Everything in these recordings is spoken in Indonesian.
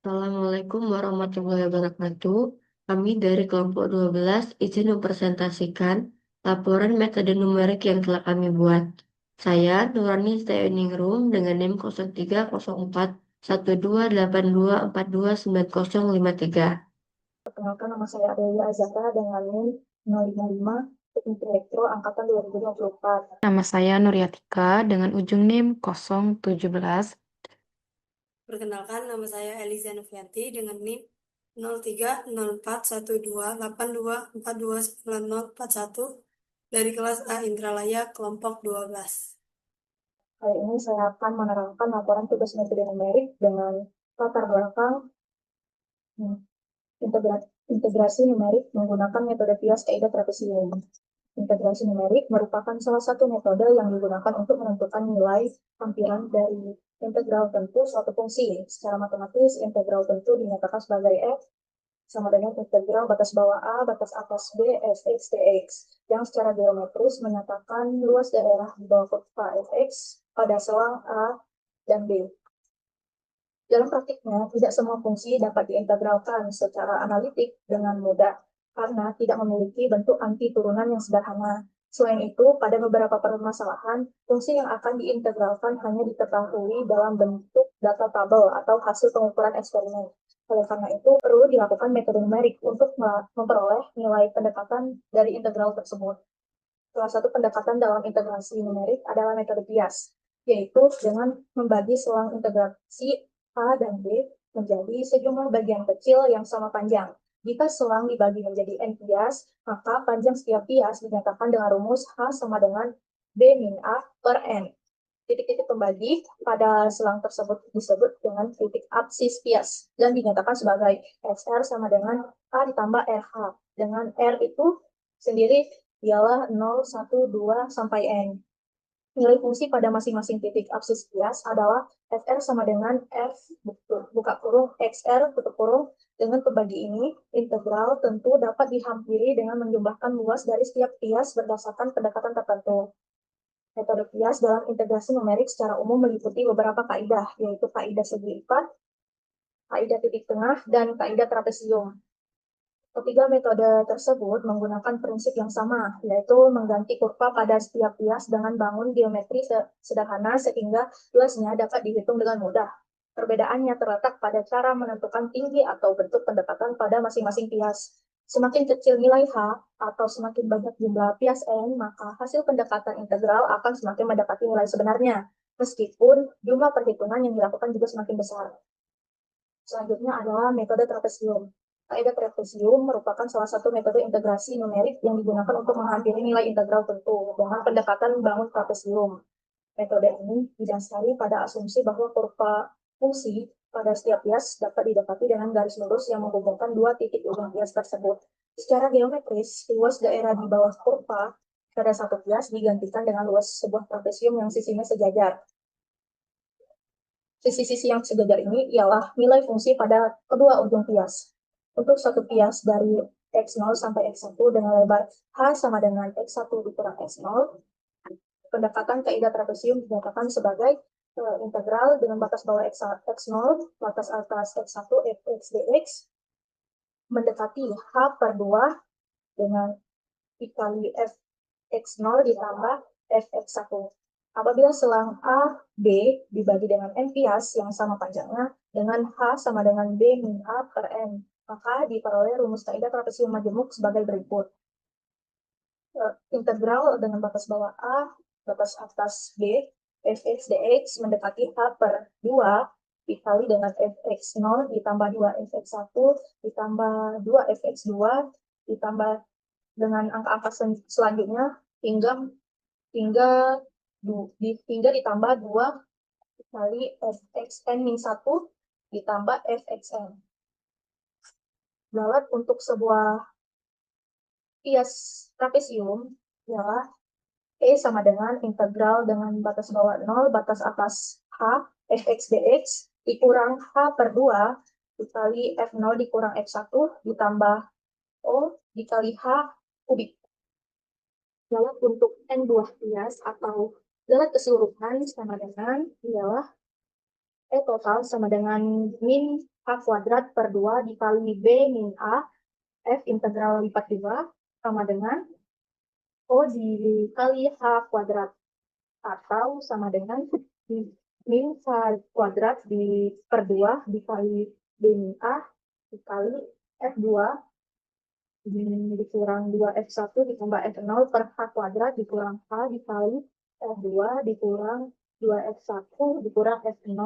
Assalamualaikum warahmatullahi wabarakatuh. Kami dari kelompok 12 izin mempresentasikan laporan metode numerik yang telah kami buat. Saya Nurani Steoningrum dengan NIM 03041282429053. Perkenalkan, nama saya Adelia Azahra dengan NIM 055 Teknik Elektro Angkatan 2024. Nama saya Nuryatika dengan ujung NIM 017. Perkenalkan, nama saya Eliza Novianti dengan NIM 03041282429041 dari kelas A Indralaya kelompok 12. Kali ini saya akan menerangkan laporan tugas metode numerik dengan latar belakang integrasi numerik menggunakan metode Pias kaidah trapesium. Integrasi numerik merupakan salah satu metode yang digunakan untuk menentukan nilai hampiran dari integral tentu suatu fungsi. Secara matematis, integral tentu dinyatakan sebagai f sama dengan integral batas bawah A, batas atas B, fx, dx, yang secara geometris menyatakan luas daerah di bawah kurva fx pada selang A dan B. Dalam praktiknya, tidak semua fungsi dapat diintegralkan secara analitik dengan mudah karena tidak memiliki bentuk anti turunan yang sederhana. Selain itu, pada beberapa permasalahan, fungsi yang akan diintegralkan hanya diketahui dalam bentuk data tabel atau hasil pengukuran eksperimen. Oleh karena itu, perlu dilakukan metode numerik untuk memperoleh nilai pendekatan dari integral tersebut. Salah satu pendekatan dalam integrasi numerik adalah metode Pias, yaitu dengan membagi selang integrasi A dan B menjadi sejumlah bagian kecil yang sama panjang. Jika selang dibagi menjadi n pias, maka panjang setiap pias dinyatakan dengan rumus H sama dengan B min A per n. Titik-titik pembagi pada selang tersebut disebut dengan titik absis pias dan dinyatakan sebagai XR sama dengan A ditambah RH. Dengan R itu sendiri ialah 0, 1, 2, sampai N. Nilai fungsi pada masing-masing titik absis Pias adalah Fr sama dengan F buka kurung XR tutup kurung. Dengan pembagi ini, integral tentu dapat dihampiri dengan menjumlahkan luas dari setiap Pias berdasarkan pendekatan tertentu. Metode Pias dalam integrasi numerik secara umum meliputi beberapa kaidah, yaitu kaidah segi lipat, kaidah titik tengah, dan kaidah trapesium. Ketiga metode tersebut menggunakan prinsip yang sama, yaitu mengganti kurva pada setiap pias dengan bangun geometri sederhana sehingga luasnya dapat dihitung dengan mudah. Perbedaannya terletak pada cara menentukan tinggi atau bentuk pendekatan pada masing-masing pias. Semakin kecil nilai H atau semakin banyak jumlah pias N, maka hasil pendekatan integral akan semakin mendekati nilai sebenarnya, meskipun jumlah perhitungan yang dilakukan juga semakin besar. Selanjutnya adalah metode trapesium. Kaidah trapesium merupakan salah satu metode integrasi numerik yang digunakan untuk menghampiri nilai integral tentu dengan pendekatan bangun trapesium. Metode ini didasari pada asumsi bahwa kurva fungsi pada setiap pias dapat didekati dengan garis lurus yang menghubungkan dua titik ujung pias tersebut. Secara geometris, luas daerah di bawah kurva pada satu pias digantikan dengan luas sebuah trapesium yang sisinya sejajar. Sisi-sisi yang sejajar ini ialah nilai fungsi pada kedua ujung pias. Untuk satu pias dari X0 sampai X1 dengan lebar H sama dengan X1 dikurang X0, pendekatan kaidah trapesium dinyatakan sebagai integral dengan batas bawah X0, batas atas X1, Fx dx, mendekati H per 2 dengan dikali Fx0 ditambah Fx1. Apabila selang A, B dibagi dengan N pias yang sama panjangnya dengan H sama dengan B min A per N, maka diperoleh rumus kaidah trapesium majemuk sebagai berikut. Integral dengan batas bawah A, batas atas B, Fx dx mendekati H per 2 dikali dengan Fx0 ditambah 2 Fx1 ditambah 2 Fx2 ditambah dengan angka-angka selanjutnya hingga ditambah 2 kali fxn min 1 ditambah fxn. Lalat untuk sebuah pias trapesium ialah E sama dengan integral dengan batas bawah 0, batas atas H, fx dx dikurang H per 2 dikali F0 dikurang F1 ditambah O dikali H kubik. Lalat untuk N buah pias atau lalat keseluruhan sama dengan ialah E total sama dengan min H kuadrat per 2 dikali B min A F integral lipat 2 sama dengan O dikali H kuadrat atau sama dengan min H kuadrat per 2 dikali B min A dikali F2 dikurang 2F1 ditambah F0 per H kuadrat dikurang H dikali F2 dikurang 2F1 dikurang F0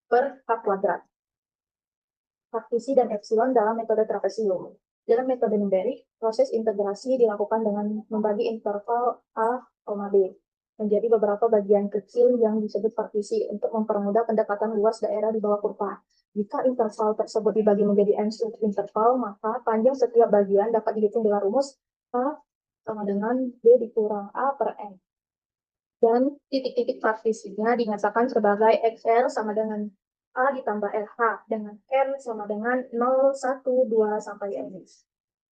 per H kuadrat. Partisi dan epsilon dalam metode trapesium. Dalam metode numerik, proses integrasi dilakukan dengan membagi interval A, B menjadi beberapa bagian kecil yang disebut partisi untuk mempermudah pendekatan luas daerah di bawah kurva. Jika interval tersebut dibagi menjadi n subinterval, maka panjang setiap bagian dapat dihitung dengan rumus A sama dengan B dikurang A per N. Dan titik-titik partisinya dinyatakan sebagai XL sama dengan A ditambah LH dengan N sama dengan 0, 1, 2, sampai N.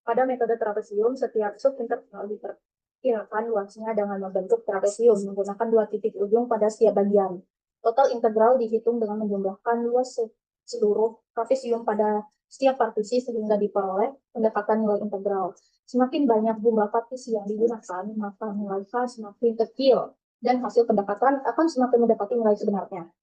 Pada metode trapesium, setiap subinterval diperkirakan luasnya dengan membentuk trapesium menggunakan dua titik ujung pada setiap bagian. Total integral dihitung dengan menjumlahkan luas seluruh trapesium pada setiap partisi sehingga diperoleh pendekatan nilai integral. Semakin banyak jumlah partisi yang digunakan, maka nilai H semakin kecil dan hasil pendekatan akan semakin mendekati nilai sebenarnya.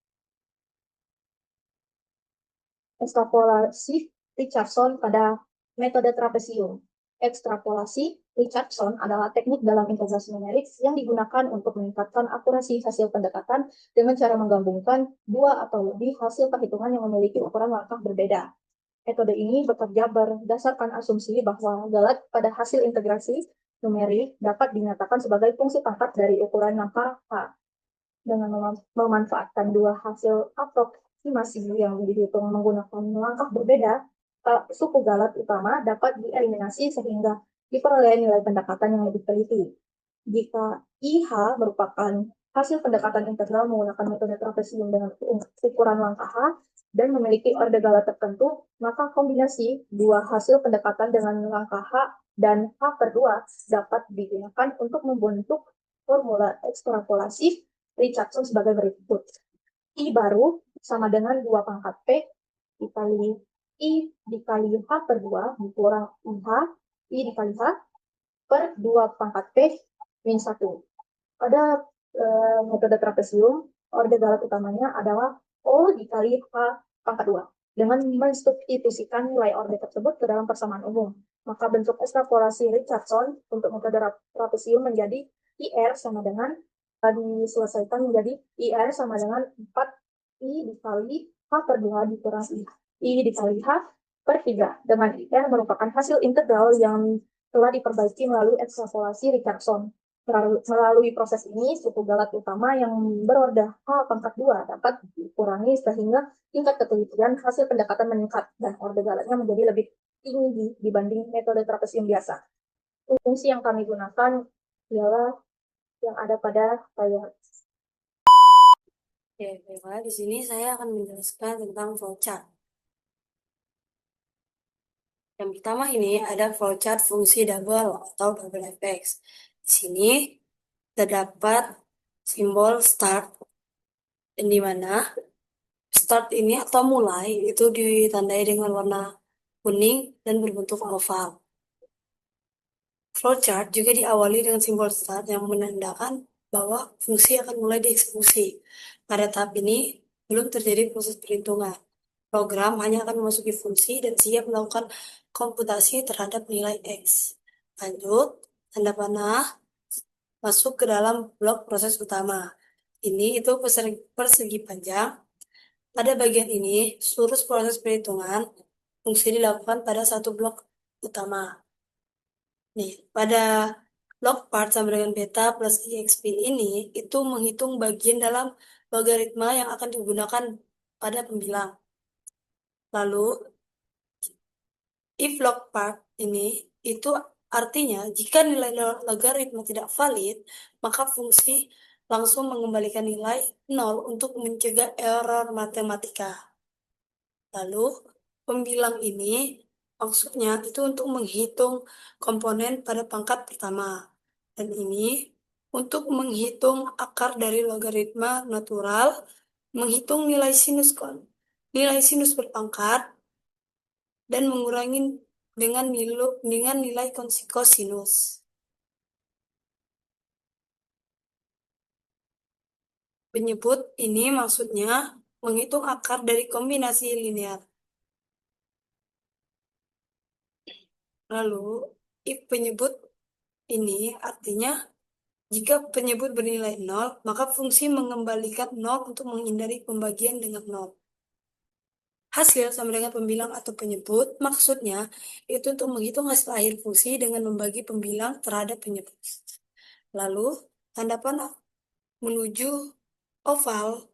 Ekstrapolasi Richardson pada metode trapesium. Ekstrapolasi Richardson adalah teknik dalam integrasi numerik yang digunakan untuk meningkatkan akurasi hasil pendekatan dengan cara menggabungkan dua atau lebih hasil perhitungan yang memiliki ukuran langkah berbeda. Metode ini bekerja berdasarkan asumsi bahwa galat pada hasil integrasi numerik dapat dinyatakan sebagai fungsi pangkat dari ukuran langkah H. Dengan memanfaatkan dua hasil aproksimasi yang dihitung menggunakan langkah berbeda, suku galat utama dapat dieliminasi sehingga diperoleh nilai pendekatan yang lebih teliti. Jika IH merupakan hasil pendekatan integral menggunakan metode trapesium dengan ukuran langkah H dan memiliki orde galat tertentu, maka kombinasi dua hasil pendekatan dengan langkah H dan H per 2 dapat digunakan untuk membentuk formula ekstrapolasi Richardson sebagai berikut. I baru sama dengan 2 pangkat P dikali I dikali H per 2 dikurang IH, I dikali H per 2 pangkat P min 1. Pada metode trapesium, orde galat utamanya adalah O dikali H pangkat 2. Dengan mensubstitusikan nilai orde tersebut ke dalam persamaan umum, maka bentuk ekstrapolasi Richardson untuk metode trapesium menjadi IR sama dengan diselesaikan menjadi IR sama dengan 4 I dikali H per 2 dikurang I dikali H per 3. Dengan IR merupakan hasil integral yang telah diperbaiki melalui ekstrapolasi Richardson. Melalui proses ini, suku galat utama yang berorde H pangkat 2 dapat dikurangi sehingga tingkat ketelitian hasil pendekatan meningkat dan orde galatnya menjadi lebih tinggi dibanding metode trapesium biasa. Fungsi yang kami gunakan ialah yang ada pada layar. Oke, baiklah. Di sini saya akan menjelaskan tentang flowchart. Yang pertama ini ada flowchart fungsi double atau double fx. Di sini terdapat simbol start, di mana start ini atau mulai itu ditandai dengan warna kuning dan berbentuk oval. Flowchart juga diawali dengan simbol start yang menandakan bahwa fungsi akan mulai dieksekusi. Pada tahap ini belum terjadi proses perhitungan. Program hanya akan memasuki fungsi dan siap melakukan komputasi terhadap nilai X. Lanjut, tanda panah masuk ke dalam blok proses utama. Ini itu persegi panjang. Pada bagian ini, seluruh proses perhitungan fungsi dilakukan pada satu blok utama. Nih, pada log part sama dengan beta plus exp ini itu menghitung bagian dalam logaritma yang akan digunakan pada pembilang. Lalu, if log part ini itu artinya jika nilai logaritma tidak valid, maka fungsi langsung mengembalikan nilai 0 untuk mencegah error matematika. Lalu, pembilang ini maksudnya itu untuk menghitung komponen pada pangkat pertama. Dan ini untuk menghitung akar dari logaritma natural menghitung nilai sinus berpangkat dan mengurangi dengan nilai kosinus. Penyebut ini maksudnya menghitung akar dari kombinasi linear. Lalu, if penyebut ini artinya jika penyebut bernilai 0, maka fungsi mengembalikan 0 untuk menghindari pembagian dengan 0. Hasil sama dengan pembilang atau penyebut, maksudnya itu untuk menghitung hasil akhir fungsi dengan membagi pembilang terhadap penyebut. Lalu, tanda panah menuju oval,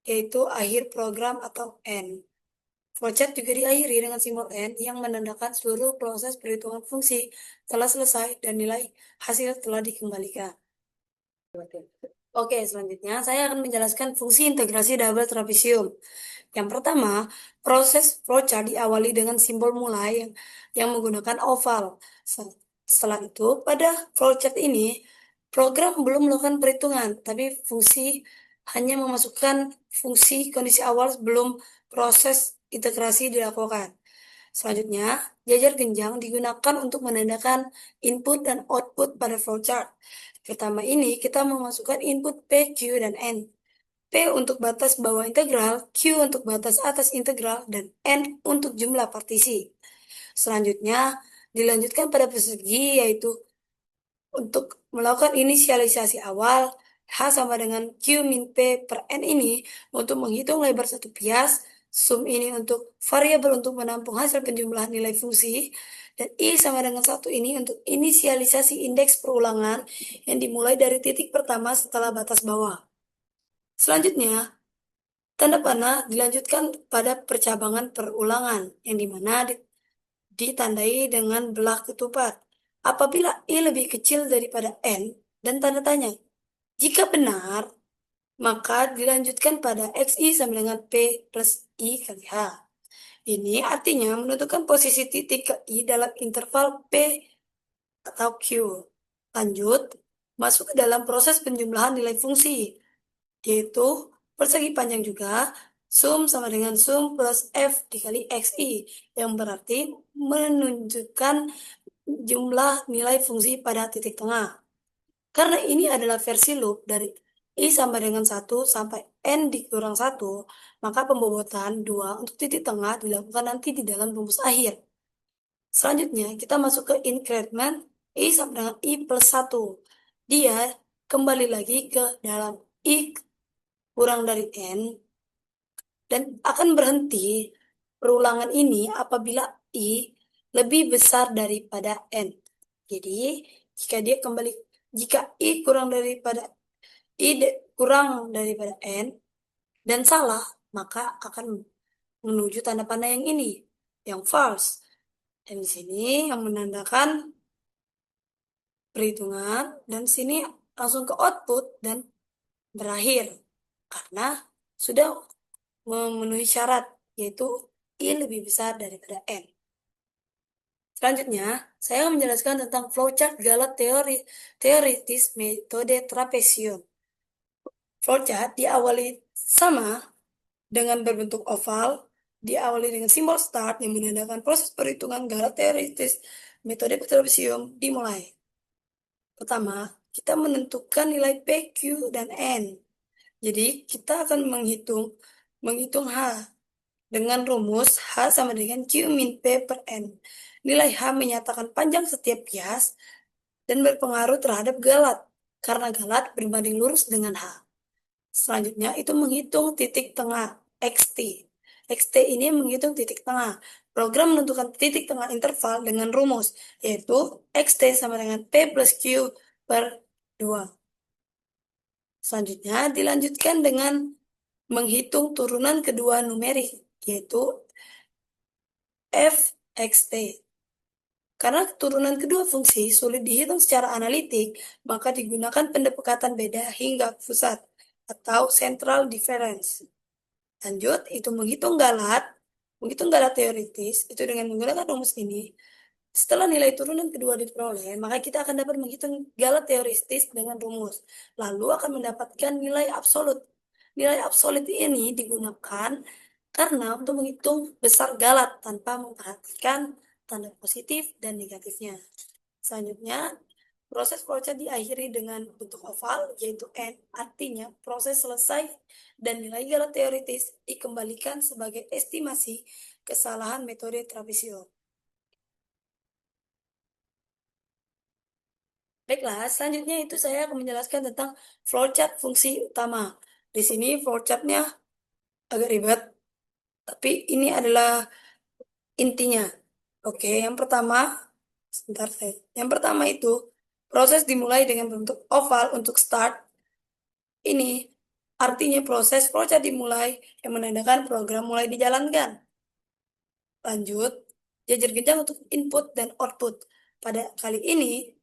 yaitu akhir program atau N. Flowchart juga diakhiri dengan simbol N yang menandakan seluruh proses perhitungan fungsi telah selesai dan nilai hasil telah dikembalikan. Oke, selanjutnya saya akan menjelaskan fungsi integrasi double trapesium. Yang pertama, proses flowchart diawali dengan simbol mulai yang menggunakan oval. Setelah itu, pada flowchart ini, program belum melakukan perhitungan, tapi fungsi hanya memasukkan fungsi kondisi awal sebelum proses integrasi dilakukan. Selanjutnya, jajar genjang digunakan untuk menandakan input dan output pada flowchart. Pertama ini, kita memasukkan input P, Q, dan N. P untuk batas bawah integral, Q untuk batas atas integral, dan N untuk jumlah partisi. Selanjutnya, dilanjutkan pada persegi, yaitu untuk melakukan inisialisasi awal, H sama dengan Q min P per N ini untuk menghitung lebar satu bias, sum ini untuk variabel untuk menampung hasil penjumlahan nilai fungsi, dan I sama dengan 1 ini untuk inisialisasi indeks perulangan yang dimulai dari titik pertama setelah batas bawah. Selanjutnya, tanda panah dilanjutkan pada percabangan perulangan, yang dimana ditandai dengan belah ketupat. Apabila I lebih kecil daripada N, dan tanda tanya. Jika benar, maka dilanjutkan pada XI sama dengan P plus I kali H. Ini artinya menentukan posisi titik ke I dalam interval P atau Q. Lanjut, masuk ke dalam proses penjumlahan nilai fungsi, yaitu persegi panjang juga, sum sama dengan sum plus F dikali XI, yang berarti menunjukkan jumlah nilai fungsi pada titik tengah. Karena ini adalah versi loop dari I sama dengan 1 sampai N dikurang 1, maka pembobotan 2 untuk titik tengah dilakukan nanti di dalam rumus akhir. Selanjutnya, kita masuk ke increment I sama dengan I plus 1. Dia kembali lagi ke dalam I kurang dari N, dan akan berhenti perulangan ini apabila I lebih besar daripada N. Jadi, jika I kurang daripada N dan salah, maka akan menuju tanda panah yang ini, yang false. Dan di sini yang menandakan perhitungan, dan sini langsung ke output dan berakhir karena sudah memenuhi syarat, yaitu I lebih besar daripada N. Selanjutnya, saya akan menjelaskan tentang flowchart galat teoritis metode trapesium. Flowchart diawali sama dengan berbentuk oval, diawali dengan simbol start yang menandakan proses perhitungan galat teoritis metode trapesium dimulai. Pertama, kita menentukan nilai P, Q, dan N. Jadi, kita akan menghitung H dengan rumus H sama dengan Q min P per N. Nilai H menyatakan panjang setiap bias dan berpengaruh terhadap galat, karena galat berbanding lurus dengan H. Selanjutnya, itu menghitung titik tengah XT. XT ini menghitung titik tengah. Program menentukan titik tengah interval dengan rumus, yaitu XT sama dengan P plus Q per 2. Selanjutnya, dilanjutkan dengan menghitung turunan kedua numerik, yaitu FXT. Karena turunan kedua fungsi sulit dihitung secara analitik, maka digunakan pendekatan beda hingga pusat atau central difference. Lanjut, itu menghitung galat teoritis, itu dengan menggunakan rumus ini. Setelah nilai turunan kedua diperoleh, maka kita akan dapat menghitung galat teoritis dengan rumus. Lalu akan mendapatkan nilai absolut. Nilai absolut ini digunakan karena untuk menghitung besar galat tanpa memperhatikan tanda positif dan negatifnya. Selanjutnya, proses flowchart diakhiri dengan bentuk oval, yaitu N, artinya proses selesai dan nilai galat teoritis dikembalikan sebagai estimasi kesalahan metode trapezium. Baiklah, selanjutnya itu saya akan menjelaskan tentang flowchart fungsi utama. Di sini flowchartnya agak ribet, tapi ini adalah intinya. Oke, yang pertama, sebentar saya. Yang pertama itu, proses dimulai dengan bentuk oval untuk start. Ini artinya proses flowchart dimulai yang menandakan program mulai dijalankan. Lanjut, jajar genjang untuk input dan output. Pada kali ini,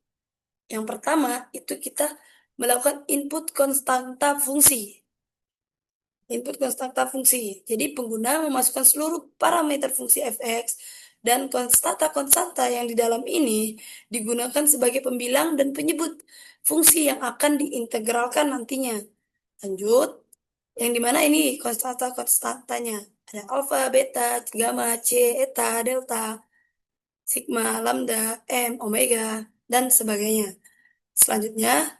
yang pertama itu kita melakukan input konstanta fungsi. Input konstanta fungsi. Jadi pengguna memasukkan seluruh parameter fungsi fx dan konstanta-konstanta yang di dalam ini digunakan sebagai pembilang dan penyebut fungsi yang akan diintegralkan nantinya. Lanjut, yang dimana ini konstanta-konstantanya. Ada alfa, beta, gamma, c, eta, delta, sigma, lambda, m, omega, dan sebagainya. Selanjutnya,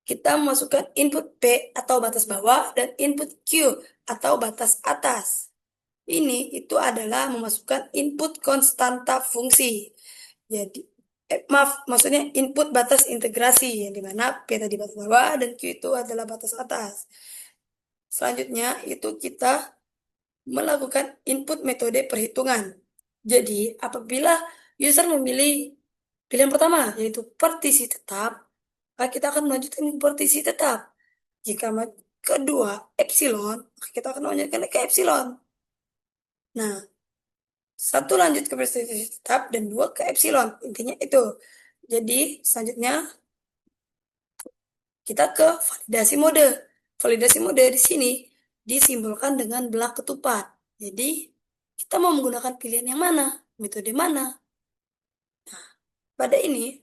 kita memasukkan input P atau batas bawah dan input Q atau batas atas. Ini itu adalah memasukkan input konstanta fungsi. Jadi, maaf, maksudnya input batas integrasi, yang dimana P tadi batas bawah dan Q itu adalah batas atas. Selanjutnya, itu kita melakukan input metode perhitungan. Jadi, apabila user memilih pilihan pertama, yaitu partisi tetap, maka kita akan melanjutkan partisi tetap. Jika kedua, epsilon, maka kita akan melanjutkan ke epsilon. Nah, satu lanjut ke partisi tetap dan dua ke epsilon. Intinya itu. Jadi, selanjutnya kita ke validasi mode. Validasi mode di sini disimbolkan dengan belah ketupat. Jadi, kita mau menggunakan pilihan yang mana? Metode mana? Nah, pada ini,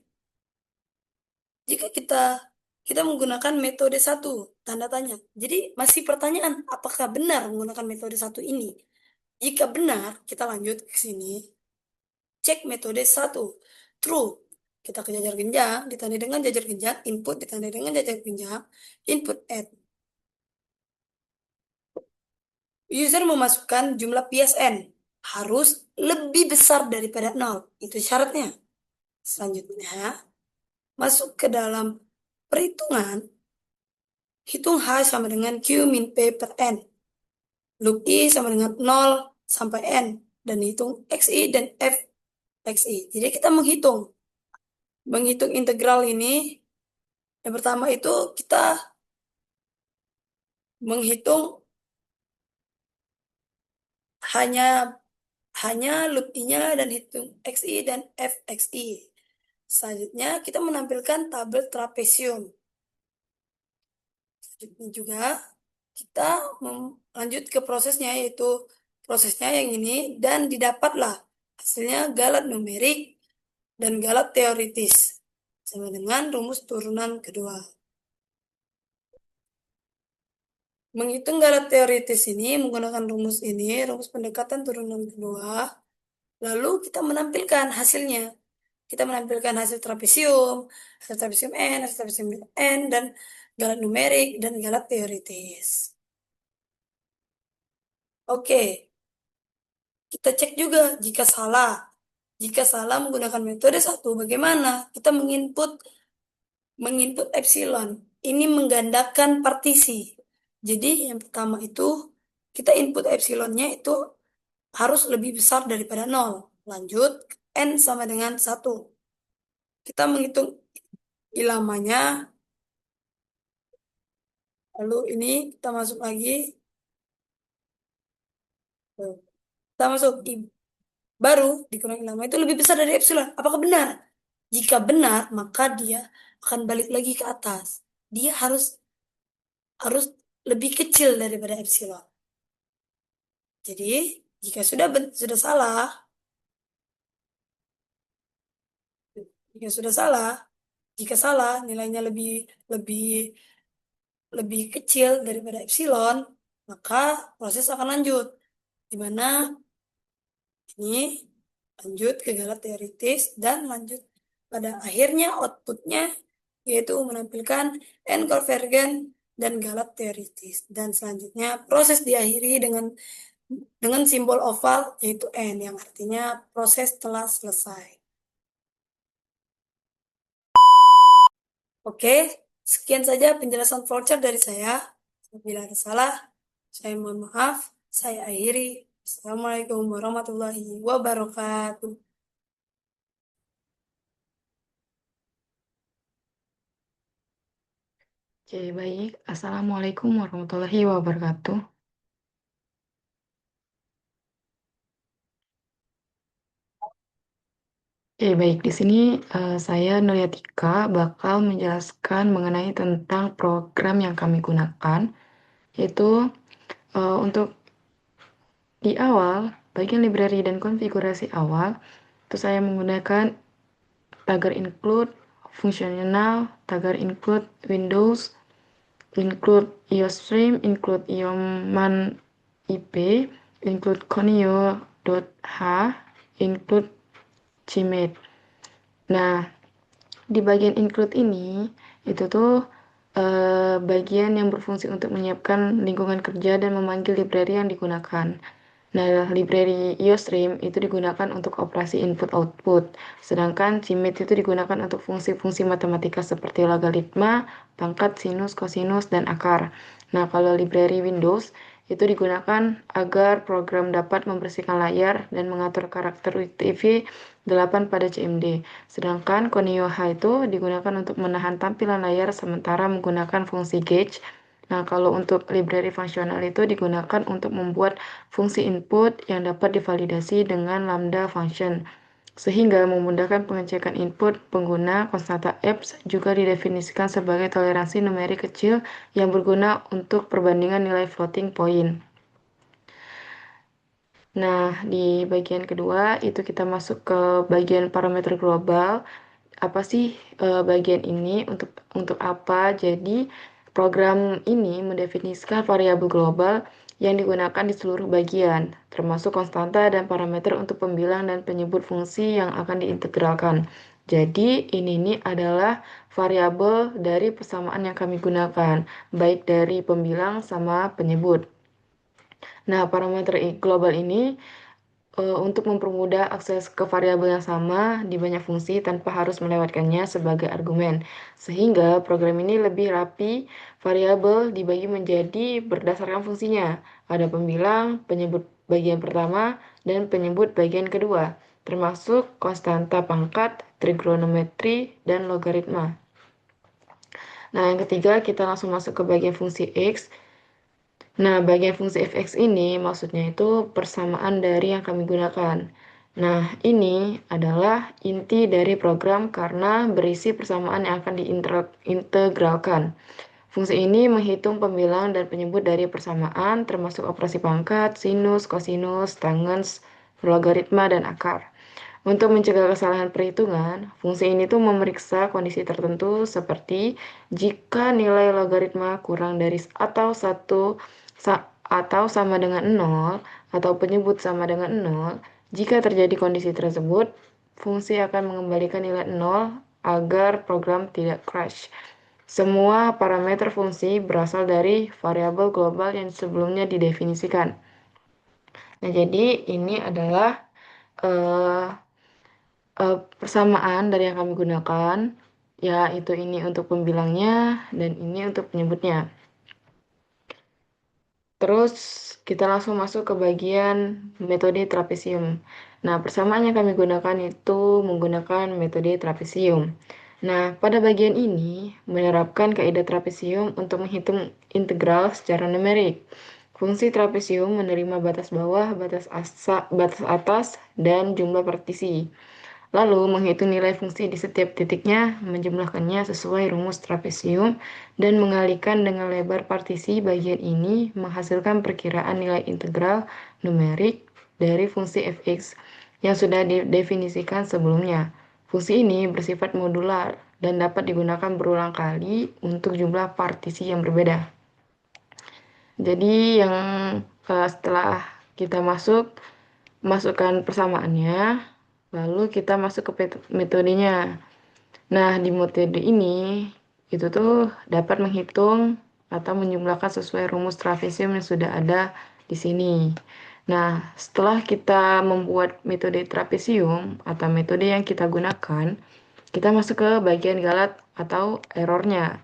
jika kita menggunakan metode satu, tanda tanya. Jadi, masih pertanyaan, apakah benar menggunakan metode satu ini? Jika benar, kita lanjut ke sini. Cek metode satu, true. Kita ke jajar genjang, ditandai dengan jajar genjang, input ditandai dengan jajar genjang, input add. User memasukkan jumlah PSN harus lebih besar daripada 0. Itu syaratnya. Selanjutnya, masuk ke dalam perhitungan, hitung H sama dengan Q min P per N. Loop I sama dengan 0 sampai N. Dan hitung XI dan F XI. Jadi kita menghitung integral ini. Yang pertama itu kita menghitung hanya loop I-nya dan hitung XI dan FXI. Selanjutnya kita menampilkan tabel trapezium. Selanjutnya juga kita lanjut ke prosesnya, yaitu prosesnya yang ini, dan didapatlah hasilnya galat numerik dan galat teoritis sama dengan rumus turunan kedua. Menghitung galat teoritis ini menggunakan rumus ini, rumus pendekatan turunan kedua, lalu kita menampilkan hasilnya. Kita menampilkan hasil trapezium N, hasil trapezium N, dan galat numerik dan galat teoritis. Oke, kita cek juga jika salah. Jika salah menggunakan metode satu, bagaimana? Kita menginput epsilon. Ini menggandakan partisi. Jadi yang pertama itu kita input epsilonnya itu harus lebih besar daripada 0. Lanjut, N sama dengan 1. Kita menghitung ilamanya. Lalu ini kita masuk lagi. Kita masuk baru dikurangi ilama itu lebih besar dari epsilon. Apakah benar? Jika benar, maka dia akan balik lagi ke atas. Dia harus lebih kecil daripada epsilon. Jadi, jika sudah salah, jika salah nilainya lebih lebih kecil daripada epsilon, maka proses akan lanjut. Di mana ini lanjut ke galat teoritis dan lanjut pada akhirnya outputnya yaitu menampilkan N konvergen dan galat teoritis. Dan selanjutnya proses diakhiri dengan simbol oval yaitu N yang artinya proses telah selesai. Oke, sekian saja penjelasan flowchart dari saya. Apabila ada salah, saya mohon maaf. Saya akhiri. Assalamualaikum warahmatullahi wabarakatuh. Oke, baik. Assalamualaikum warahmatullahi wabarakatuh. Oke, baik. Di sini saya Nuryatika bakal menjelaskan mengenai tentang program yang kami gunakan, yaitu untuk di awal, bagian library dan konfigurasi awal, itu saya menggunakan tagar include, fungsional, tagar include Windows, include iostream, include ioman IP, include conio.h, include gmate. Nah, di bagian include ini, itu tuh bagian yang berfungsi untuk menyiapkan lingkungan kerja dan memanggil library yang digunakan. Nah, library iostream itu digunakan untuk operasi input-output, sedangkan gmate itu digunakan untuk fungsi-fungsi matematika seperti logaritma, pangkat, sinus, kosinus, dan akar. Nah, kalau library Windows itu digunakan agar program dapat membersihkan layar dan mengatur karakter UTF 8 pada CMD. Sedangkan Conio H itu digunakan untuk menahan tampilan layar sementara menggunakan fungsi gauge. Nah, kalau untuk library fungsional itu digunakan untuk membuat fungsi input yang dapat divalidasi dengan lambda function, sehingga memudahkan pengecekan input pengguna. Konstanta EPS juga didefinisikan sebagai toleransi numerik kecil yang berguna untuk perbandingan nilai floating point. Nah, di bagian kedua itu kita masuk ke bagian parameter global. Apa sih bagian ini untuk apa? Jadi program ini mendefinisikan variabel global yang digunakan di seluruh bagian, termasuk konstanta dan parameter untuk pembilang dan penyebut fungsi yang akan diintegralkan. Jadi ini adalah variabel dari persamaan yang kami gunakan, baik dari pembilang sama penyebut. Nah, parameter global ini untuk mempermudah akses ke variabel yang sama di banyak fungsi tanpa harus melewatkannya sebagai argumen. Sehingga program ini lebih rapi, variabel dibagi menjadi berdasarkan fungsinya. Ada pembilang, penyebut bagian pertama, dan penyebut bagian kedua, termasuk konstanta pangkat, trigonometri, dan logaritma. Nah, yang ketiga kita langsung masuk ke bagian fungsi X. Nah, bagian fungsi fx ini maksudnya itu persamaan dari yang kami gunakan. Nah, ini adalah inti dari program karena berisi persamaan yang akan diintegralkan. Fungsi ini menghitung pembilang dan penyebut dari persamaan termasuk operasi pangkat, sinus, kosinus, tangens, logaritma, dan akar. Untuk mencegah kesalahan perhitungan, fungsi ini tuh memeriksa kondisi tertentu seperti jika nilai logaritma kurang dari atau atau sama dengan 0 atau penyebut sama dengan 0. Jika terjadi kondisi tersebut, fungsi akan mengembalikan nilai 0 agar program tidak crash. Semua parameter fungsi berasal dari variabel global yang sebelumnya didefinisikan. Nah, jadi ini adalah uh, persamaan dari yang kami gunakan, yaitu ini untuk pembilangnya dan ini untuk penyebutnya. Terus kita langsung masuk ke bagian metode trapesium. Nah, persamaan yang kami gunakan itu menggunakan metode trapesium. Nah, pada bagian ini menerapkan kaidah trapesium untuk menghitung integral secara numerik. Fungsi trapesium menerima batas bawah, batas atas, dan jumlah partisi. Lalu menghitung nilai fungsi di setiap titiknya, menjumlahkannya sesuai rumus trapesium, dan mengalihkan dengan lebar partisi bagian ini menghasilkan perkiraan nilai integral numerik dari fungsi fx yang sudah didefinisikan sebelumnya. Fungsi ini bersifat modular, dan dapat digunakan berulang kali untuk jumlah partisi yang berbeda. Jadi yang setelah kita masukkan persamaannya, lalu kita masuk ke metodenya. Nah, di metode ini itu tuh dapat menghitung atau menjumlahkan sesuai rumus trapesium yang sudah ada di sini. Nah, setelah kita membuat metode trapesium atau metode yang kita gunakan, kita masuk ke bagian galat atau errornya.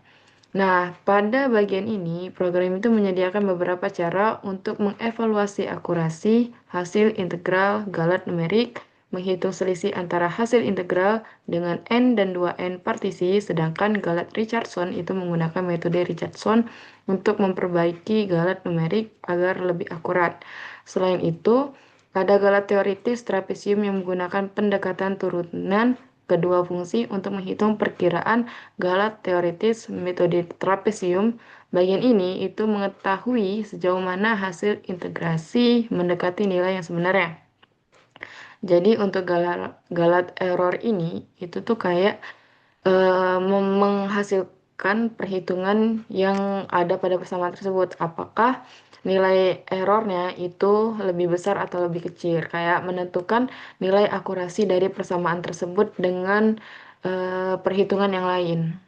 Nah, pada bagian ini, program itu menyediakan beberapa cara untuk mengevaluasi akurasi hasil integral galat numerik, menghitung selisih antara hasil integral dengan n dan 2n partisi, sedangkan galat Richardson itu menggunakan metode Richardson untuk memperbaiki galat numerik agar lebih akurat. Selain itu, ada galat teoritis trapesium yang menggunakan pendekatan turunan kedua fungsi untuk menghitung perkiraan galat teoritis metode trapesium. Bagian ini itu mengetahui sejauh mana hasil integrasi mendekati nilai yang sebenarnya. Jadi untuk galat error ini itu tuh kayak menghasilkan perhitungan yang ada pada persamaan tersebut. Apakah nilai errornya itu lebih besar atau lebih kecil? Kayak menentukan nilai akurasi dari persamaan tersebut dengan perhitungan yang lain.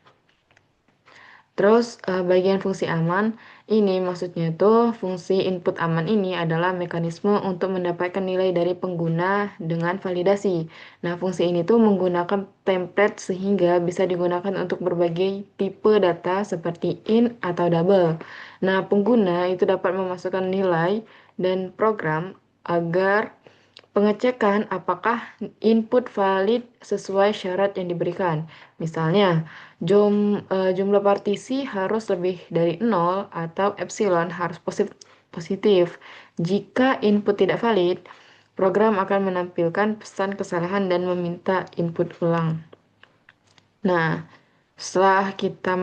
Terus bagian fungsi aman ini maksudnya itu fungsi input aman ini adalah mekanisme untuk mendapatkan nilai dari pengguna dengan validasi. Nah, fungsi ini tuh menggunakan template sehingga bisa digunakan untuk berbagai tipe data seperti int atau double. Nah, pengguna itu dapat memasukkan nilai dan program agar pengecekan apakah input valid sesuai syarat yang diberikan. Misalnya, jumlah partisi harus lebih dari 0 atau epsilon harus positif. Jika input tidak valid, program akan menampilkan pesan kesalahan dan meminta input ulang. Nah, setelah kita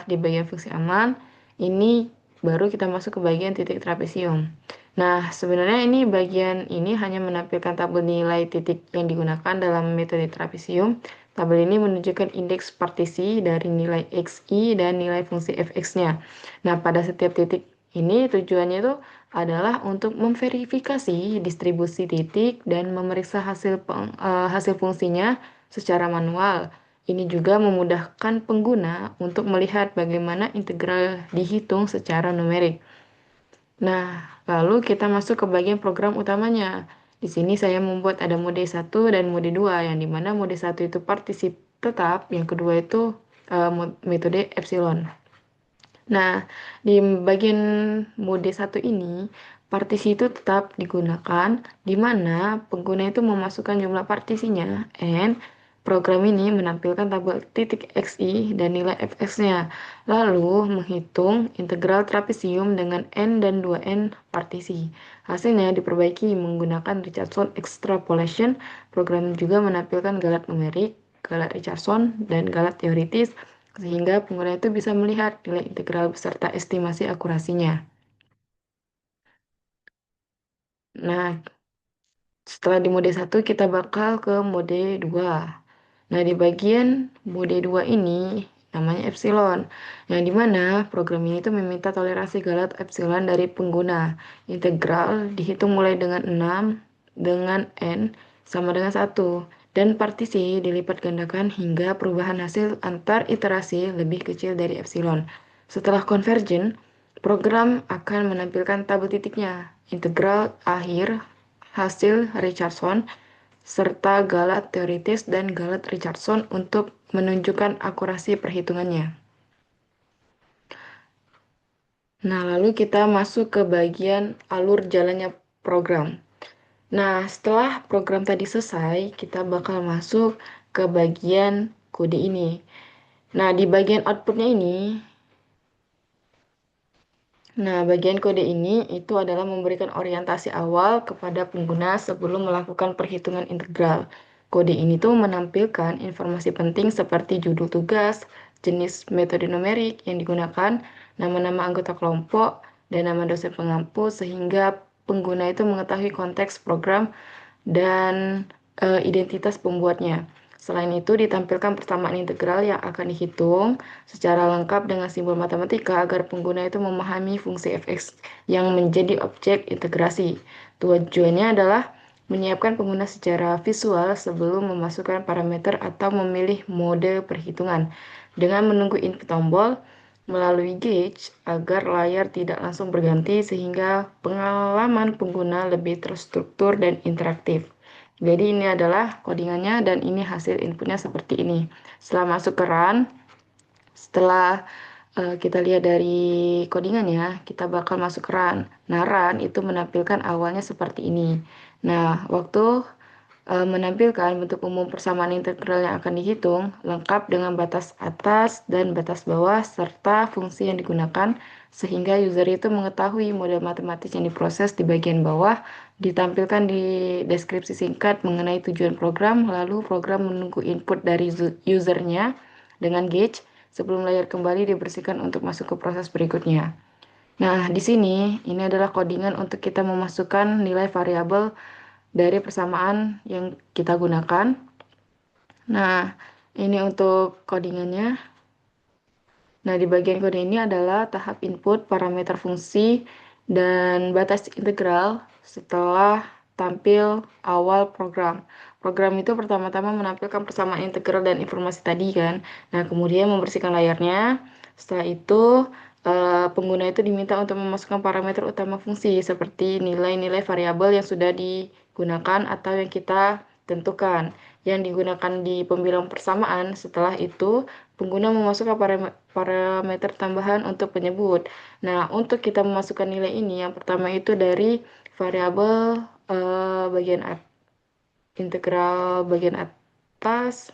di bagian fungsi aman, ini baru kita masuk ke bagian titik trapesium. Nah, sebenarnya ini bagian ini hanya menampilkan tabel nilai titik yang digunakan dalam metode trapesium. Tabel ini menunjukkan indeks partisi dari nilai xi dan nilai fungsi fx-nya. Nah, pada setiap titik ini tujuannya itu adalah untuk memverifikasi distribusi titik dan memeriksa hasil fungsinya secara manual. Ini juga memudahkan pengguna untuk melihat bagaimana integral dihitung secara numerik. Nah, lalu kita masuk ke bagian program utamanya. Di sini saya membuat ada mode 1 dan mode 2, yang dimana mode 1 itu partisip tetap, yang kedua itu metode epsilon. Nah, di bagian mode 1 ini, partisi itu tetap digunakan, di mana pengguna itu memasukkan jumlah partisinya, n. Program ini menampilkan tabel titik xi dan nilai fx-nya, lalu menghitung integral trapesium dengan n dan 2n partisi. Hasilnya diperbaiki menggunakan Richardson extrapolation. Program juga menampilkan galat numerik, galat Richardson, dan galat teoritis, sehingga pengguna itu bisa melihat nilai integral beserta estimasi akurasinya. Nah, setelah di mode 1 kita bakal ke mode 2. Nah, di bagian mode 2 ini namanya epsilon, yang dimana program ini tuh meminta toleransi galat epsilon dari pengguna. Integral dihitung mulai dengan 6 dengan n sama dengan 1, dan partisi dilipat gandakan hingga perubahan hasil antar iterasi lebih kecil dari epsilon. Setelah convergent, program akan menampilkan tabel titiknya, integral akhir, hasil Richardson, serta galat teoritis dan galat Richardson untuk menunjukkan akurasi perhitungannya. Nah, lalu kita masuk ke bagian alur jalannya program. Nah, setelah program tadi selesai, kita bakal masuk ke bagian kode ini. Nah, di bagian outputnya ini, bagian kode ini itu adalah memberikan orientasi awal kepada pengguna sebelum melakukan perhitungan integral. Kode ini tuh menampilkan informasi penting seperti judul tugas, jenis metode numerik yang digunakan, nama-nama anggota kelompok, dan nama dosen pengampu, sehingga pengguna itu mengetahui konteks program dan identitas pembuatnya. Selain itu, ditampilkan persamaan integral yang akan dihitung secara lengkap dengan simbol matematika agar pengguna itu memahami fungsi fx yang menjadi objek integrasi. Tujuannya adalah menyiapkan pengguna secara visual sebelum memasukkan parameter atau memilih mode perhitungan dengan menunggu input tombol melalui gauge agar layar tidak langsung berganti sehingga pengalaman pengguna lebih terstruktur dan interaktif. Jadi ini adalah codingannya dan ini hasil inputnya seperti ini. Setelah masuk ke run, setelah kita lihat dari codingannya, kita bakal masuk ke run. Nah, run itu menampilkan awalnya seperti ini. Nah, waktu menampilkan bentuk umum persamaan integral yang akan dihitung, lengkap dengan batas atas dan batas bawah, serta fungsi yang digunakan, sehingga user itu mengetahui model matematis yang diproses di bagian bawah, ditampilkan di deskripsi singkat mengenai tujuan program, lalu program menunggu input dari usernya dengan gauge, sebelum layar kembali dibersihkan untuk masuk ke proses berikutnya. Nah, di sini ini adalah codingan untuk kita memasukkan nilai variabel dari persamaan yang kita gunakan. Nah, ini untuk codingannya. Nah, di bagian kode ini adalah tahap input, parameter fungsi, dan batas integral setelah tampil awal program. Program itu pertama-tama menampilkan persamaan integral dan informasi tadi kan. Nah, kemudian membersihkan layarnya. Setelah itu, pengguna itu diminta untuk memasukkan parameter utama fungsi seperti nilai-nilai variabel yang sudah digunakan atau yang kita tentukan yang digunakan di pembilang persamaan. Setelah itu, pengguna memasukkan parameter tambahan untuk penyebut. Nah, untuk kita memasukkan nilai ini, yang pertama itu dari variabel integral bagian atas,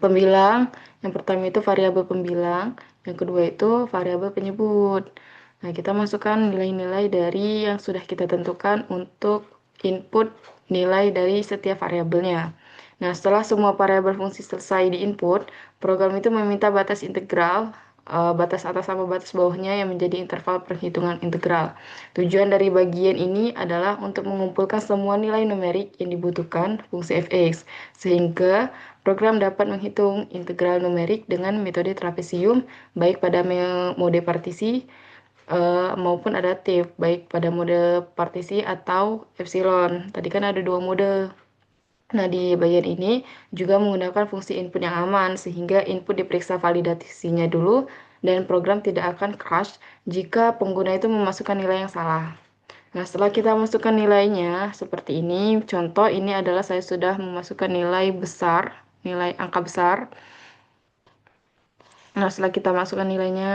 pembilang. Yang pertama itu variabel pembilang, yang kedua itu variabel penyebut. Nah, kita masukkan nilai-nilai dari yang sudah kita tentukan untuk input nilai dari setiap variabelnya. Nah, setelah semua variabel fungsi selesai di input, program itu meminta batas integral, batas atas sama batas bawahnya yang menjadi interval perhitungan integral. Tujuan dari bagian ini adalah untuk mengumpulkan semua nilai numerik yang dibutuhkan fungsi fx, sehingga program dapat menghitung integral numerik dengan metode trapesium, baik pada mode partisi maupun adaptif, baik pada mode partisi atau epsilon. Tadi kan ada dua mode. Nah, di bagian ini juga menggunakan fungsi input yang aman, sehingga input diperiksa validasinya dulu, dan program tidak akan crash jika pengguna itu memasukkan nilai yang salah. Nah, setelah kita masukkan nilainya seperti ini, contoh ini adalah saya sudah memasukkan nilai besar, nilai angka besar. Nah, setelah kita masukkan nilainya,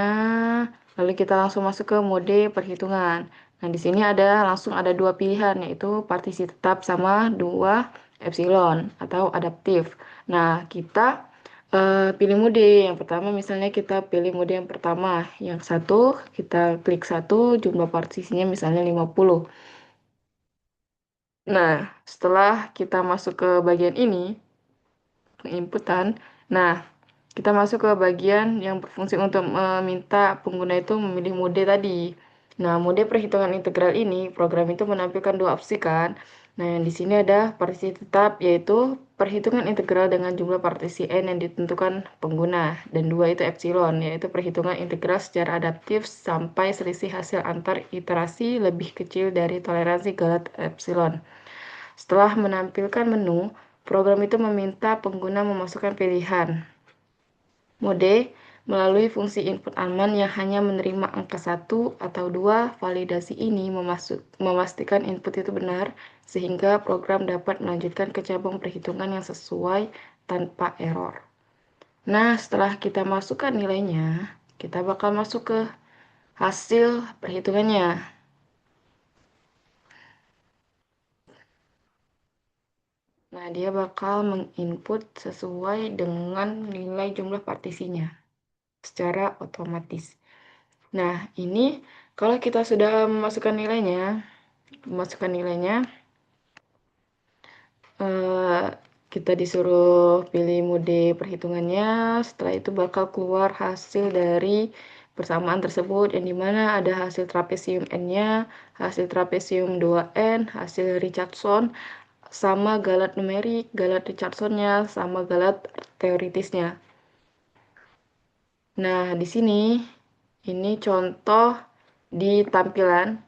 lalu kita langsung masuk ke mode perhitungan. Nah, di sini langsung ada dua pilihan, yaitu partisi tetap sama dua epsilon atau adaptif. Nah, kita pilih mode. Yang pertama misalnya kita pilih mode yang pertama. Yang satu, kita klik satu, jumlah partisinya misalnya 50. Nah, setelah kita masuk ke bagian ini, penginputan, nah, kita masuk ke bagian yang berfungsi untuk meminta pengguna itu memilih mode tadi. Nah, mode perhitungan integral ini, program itu menampilkan dua opsi kan. Nah, yang di sini ada partisi tetap, yaitu perhitungan integral dengan jumlah partisi n yang ditentukan pengguna. Dan dua itu epsilon, yaitu perhitungan integral secara adaptif sampai selisih hasil antar iterasi lebih kecil dari toleransi galat epsilon. Setelah menampilkan menu, program itu meminta pengguna memasukkan pilihan mode melalui fungsi input aman yang hanya menerima angka 1 atau 2. Validasi ini memastikan input itu benar, sehingga program dapat melanjutkan ke cabang perhitungan yang sesuai tanpa error. Nah, setelah kita masukkan nilainya, kita bakal masuk ke hasil perhitungannya. Nah, dia bakal menginput sesuai dengan nilai jumlah partisinya secara otomatis. Nah, ini kalau kita sudah memasukkan nilainya, kita disuruh pilih mode perhitungannya. Setelah itu bakal keluar hasil dari persamaan tersebut, yang dimana ada hasil trapesium N-nya, hasil trapesium 2N, hasil Richardson, sama Galat numerik, Galat Richardsonnya, sama Galat teoritisnya. Nah, di sini ini contoh di tampilan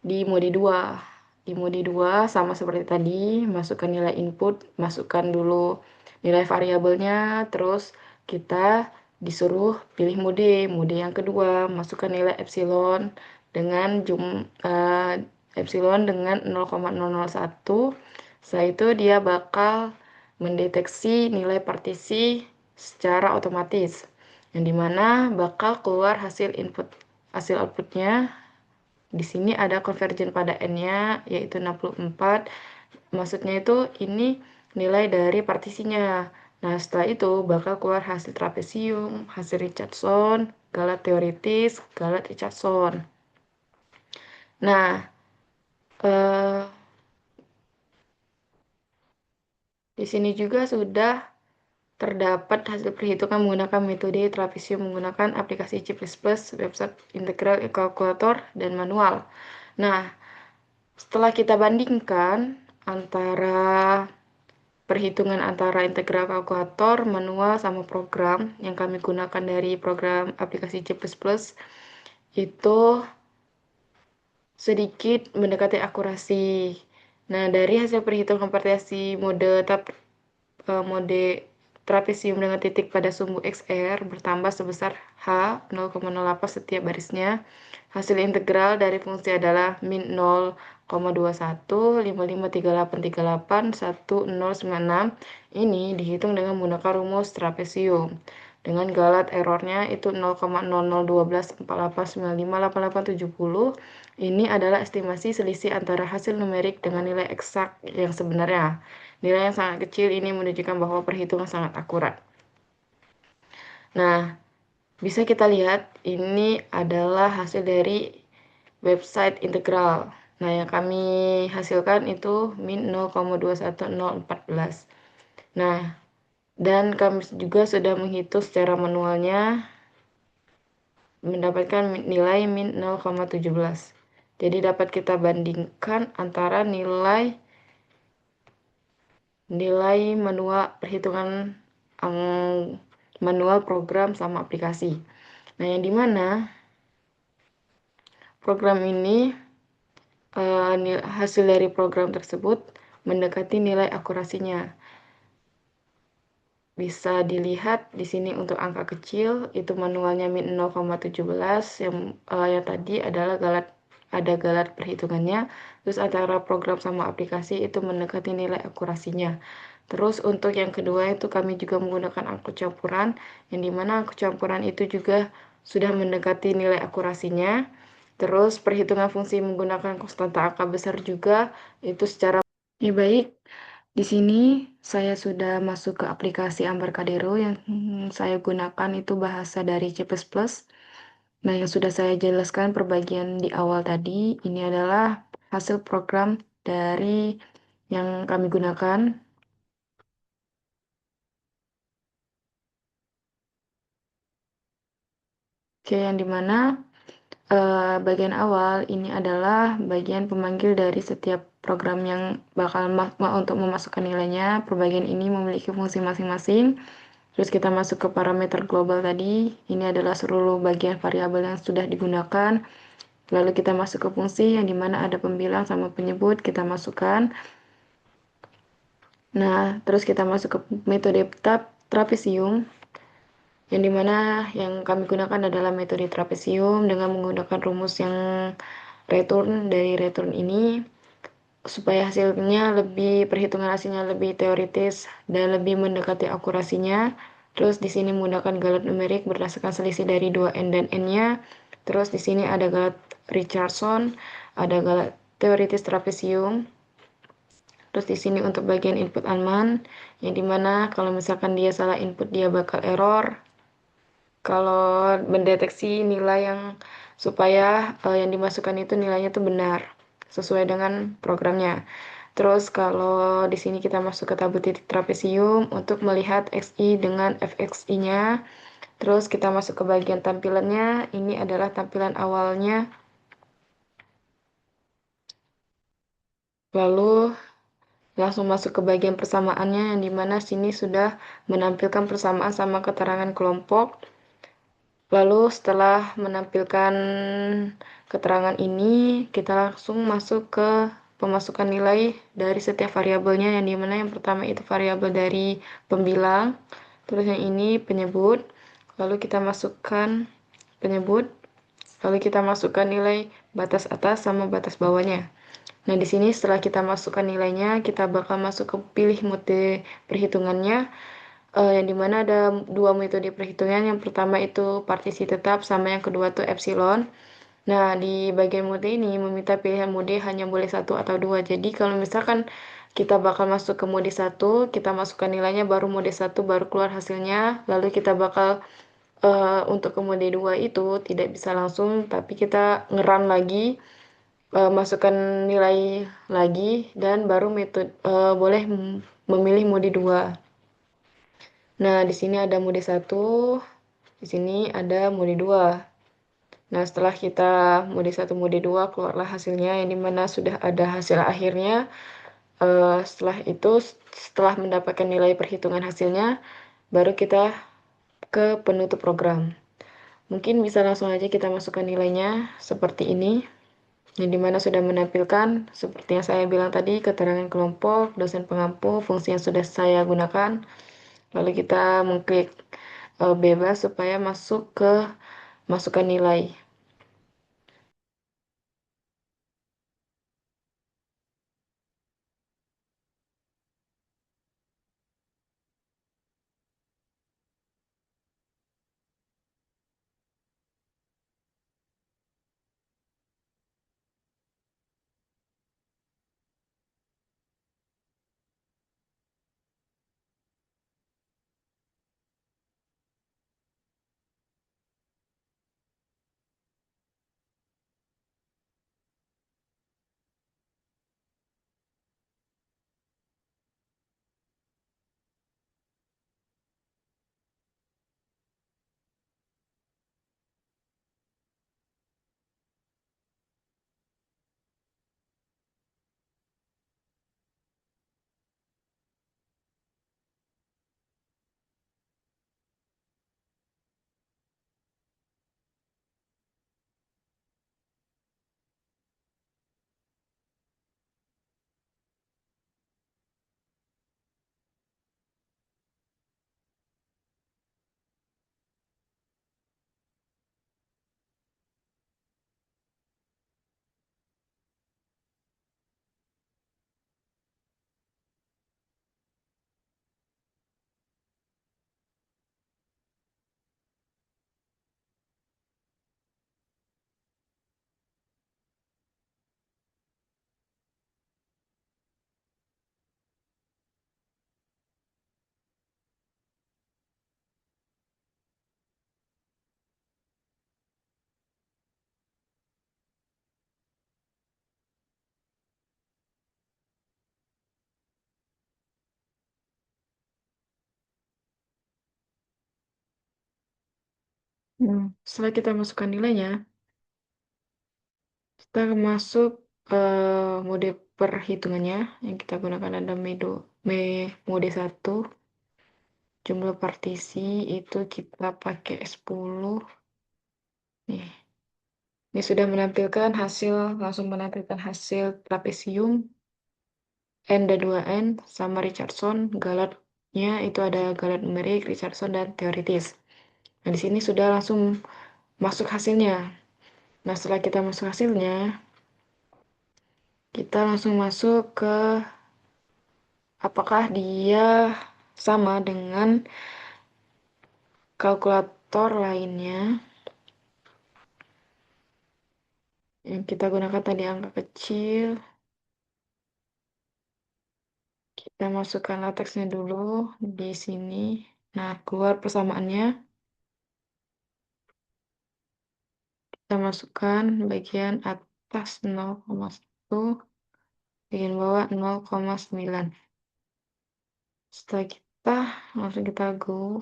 di mode 2. Di mode 2 sama seperti tadi, masukkan nilai input, masukkan dulu nilai variabelnya, terus kita disuruh pilih mode yang kedua, masukkan nilai epsilon dengan epsilon dengan 0,001. Setelah itu dia bakal mendeteksi nilai partisi secara otomatis, yang dimana bakal keluar hasil outputnya. Di sini ada convergen pada n-nya yaitu 64. Maksudnya itu ini nilai dari partisinya. Nah, setelah itu bakal keluar hasil trapesium, hasil Richardson, Galat teoritis, Galat Richardson. Nah, eh, di sini juga sudah terdapat hasil perhitungan menggunakan metode trapesium menggunakan aplikasi C++, website integral kalkulator, dan manual. Nah, setelah kita bandingkan antara perhitungan antara integral kalkulator, manual, sama program yang kami gunakan dari program aplikasi C++, itu sedikit mendekati akurasi. Nah, dari hasil perhitungan partisi mode trapesium dengan titik pada sumbu XR bertambah sebesar H 0,08 setiap barisnya. Hasil integral dari fungsi adalah min 0,215538381096. Ini dihitung dengan menggunakan rumus trapesium. Dengan galat errornya itu 0,001248958870. Ini adalah estimasi selisih antara hasil numerik dengan nilai eksak yang sebenarnya. Nilai yang sangat kecil ini menunjukkan bahwa perhitungan sangat akurat. Nah, bisa kita lihat ini adalah hasil dari website integral. Nah, yang kami hasilkan itu min 0,210014. Nah, dan kami juga sudah menghitung secara manualnya mendapatkan nilai min 0,17. Jadi dapat kita bandingkan antara nilai manual perhitungan manual program sama aplikasi. Nah, yang dimana program ini hasil dari program tersebut mendekati nilai akurasinya. Bisa dilihat di sini untuk angka kecil itu manualnya min 0,17, yang tadi adalah galat perhitungannya. Terus antara program sama aplikasi itu mendekati nilai akurasinya. Terus untuk yang kedua itu kami juga menggunakan angka campuran, yang dimana angka campuran itu juga sudah mendekati nilai akurasinya. Terus perhitungan fungsi menggunakan konstanta angka besar juga itu secara baik. Di sini saya sudah masuk ke aplikasi Embarcadero yang saya gunakan itu bahasa dari C++. Nah, yang sudah saya jelaskan perbagian di awal tadi, ini adalah hasil program dari yang kami gunakan. Oke, yang dimana bagian awal ini adalah bagian pemanggil dari setiap program yang bakal untuk memasukkan nilainya. Perbagian ini memiliki fungsi masing-masing. Terus kita masuk ke parameter global tadi. Ini adalah seluruh bagian variabel yang sudah digunakan. Lalu kita masuk ke fungsi yang dimana ada pembilang sama penyebut. Kita masukkan. Nah, terus kita masuk ke metode trapesium. Yang dimana yang kami gunakan adalah metode trapesium dengan menggunakan rumus yang dari return ini. Supaya perhitungan hasilnya lebih teoritis dan lebih mendekati akurasinya. Terus di sini menggunakan galat numerik berdasarkan selisih dari 2n dan n-nya. Terus di sini ada galat Richardson, ada galat teoritis trapesium. Terus di sini untuk bagian input aman, yang dimana kalau misalkan dia salah input dia bakal error. Kalau mendeteksi nilai yang supaya yang dimasukkan itu nilainya itu benar sesuai dengan programnya. Terus kalau di sini kita masuk ke tabel titik trapesium untuk melihat XI dengan FXI-nya. Terus kita masuk ke bagian tampilannya. Ini adalah tampilan awalnya. Lalu langsung masuk ke bagian persamaannya, yang dimana sini sudah menampilkan persamaan sama keterangan kelompok. Lalu setelah menampilkan keterangan ini, kita langsung masuk ke pemasukan nilai dari setiap variabelnya, yang dimana yang pertama itu variabel dari pembilang, terus yang ini penyebut, lalu kita masukkan penyebut, lalu kita masukkan nilai batas atas sama batas bawahnya. Nah, di sini setelah kita masukkan nilainya, kita bakal masuk ke pilih mode perhitungannya, yang dimana ada dua metode perhitungan. Yang pertama itu partisi tetap, sama yang kedua tuh epsilon. Nah, di bagian mode ini meminta pilihan mode hanya boleh satu atau dua. Jadi kalau misalkan kita bakal masuk ke mode satu, kita masukkan nilainya, baru mode satu baru keluar hasilnya. Lalu kita bakal untuk ke mode 2 itu tidak bisa langsung, tapi kita ngeram lagi, masukkan nilai lagi, dan baru metode boleh memilih mode 2. Nah, di sini ada mode 1, di sini ada mode 2. Nah, setelah kita mode 1, mode 2, keluarlah hasilnya, yang dimana sudah ada hasil akhirnya. Setelah itu, setelah mendapatkan nilai perhitungan hasilnya, baru kita ke penutup program. Mungkin bisa langsung aja kita masukkan nilainya seperti ini, yang dimana sudah menampilkan seperti yang saya bilang tadi, keterangan kelompok, dosen pengampu, fungsi yang sudah saya gunakan. Lalu kita mengklik bebas supaya masuk ke masukkan nilai. Setelah kita masukkan nilainya, kita masuk mode perhitungannya. Yang kita gunakan ada mode 1, jumlah partisi itu kita pakai 10. Nih, ini sudah menampilkan hasil, langsung menampilkan hasil trapesium, N dan 2N, sama Richardson. Galatnya itu ada galat numerik, Richardson, dan teoritis. Nah, di sini sudah langsung masuk hasilnya. Nah, setelah kita masuk hasilnya, kita langsung masuk ke apakah dia sama dengan kalkulator lainnya yang kita gunakan tadi, angka kecil. Kita masukkan lateksnya dulu di sini. Nah, keluar persamaannya. Kita masukkan bagian atas 0,1, bagian bawah 0,9. Setelah kita, langsung kita go.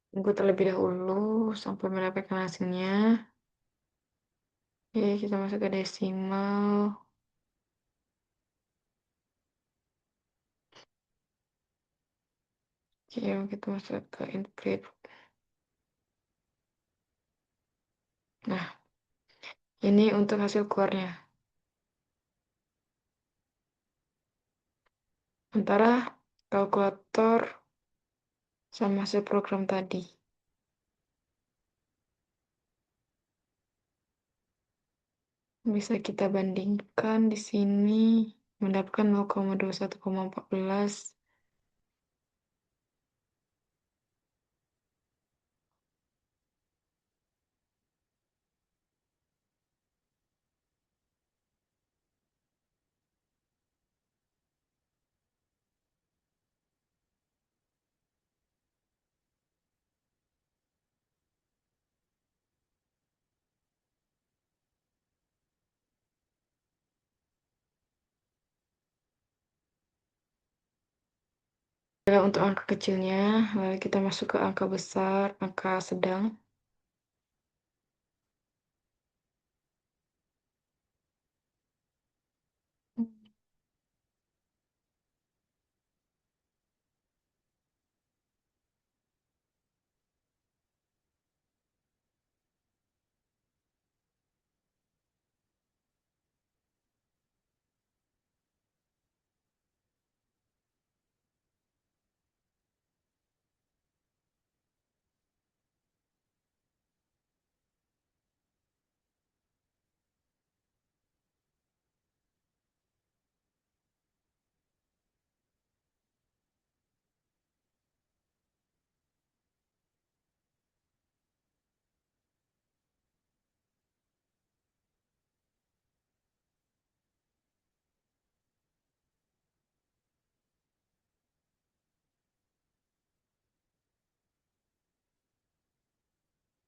Tunggu terlebih dahulu sampai mendapatkan hasilnya. Oke, kita masuk ke desimal. Oke, kita masuk ke integrate. Nah, ini untuk hasil keluarnya. Antara kalkulator sama hasil program tadi. Bisa kita bandingkan di sini mendapatkan 0,21,14. Untuk angka kecilnya, lalu kita masuk ke angka besar, angka sedang.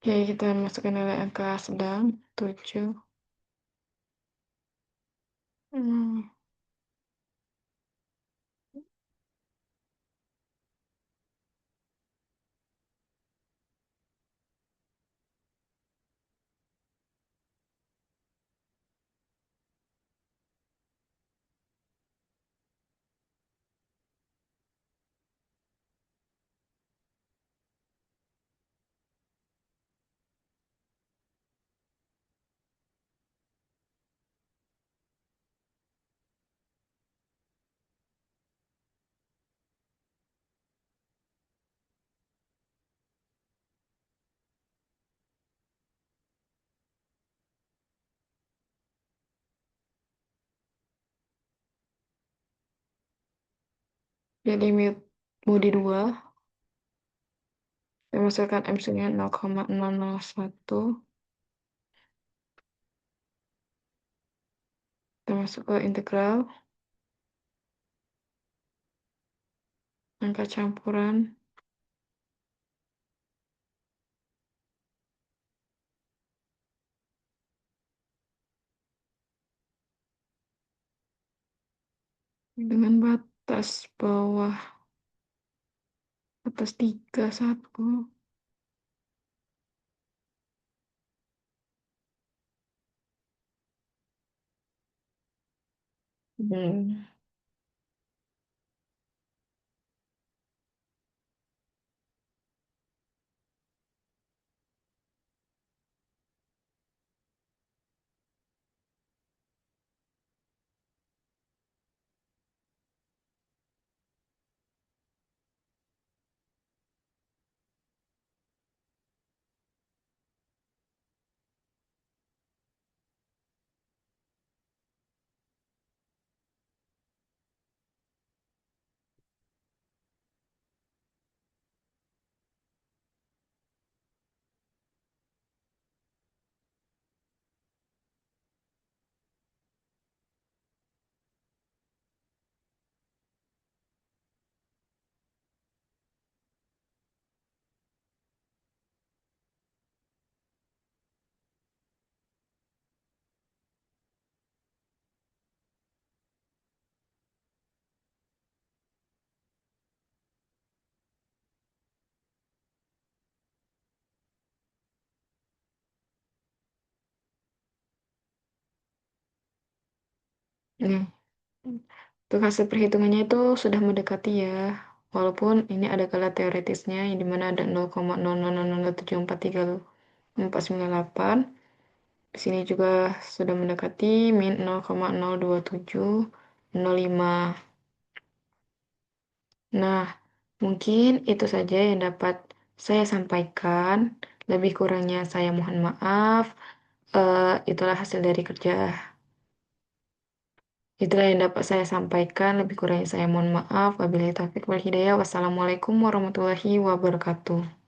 Oke, kita masukkan nilai angka sedang, 7. Jadi mode 2, saya masukkan MC-nya 0,001. Kita masuk ke integral, angka campuran, dengan batas bawah atas 31. Hmm. Nah, untuk hasil perhitungannya itu sudah mendekati ya. Walaupun ini ada skala teoretisnya yang dimana ada 0,000743498. Di sini juga sudah mendekati min 0,02705. Nah, mungkin itu saja yang dapat saya sampaikan. Lebih kurangnya saya mohon maaf. Itulah hasil dari kerja. Itulah yang dapat saya sampaikan. Lebih kurangnya saya mohon maaf. Wabillahi taufiq wal hidayah. Wassalamualaikum warahmatullahi wabarakatuh.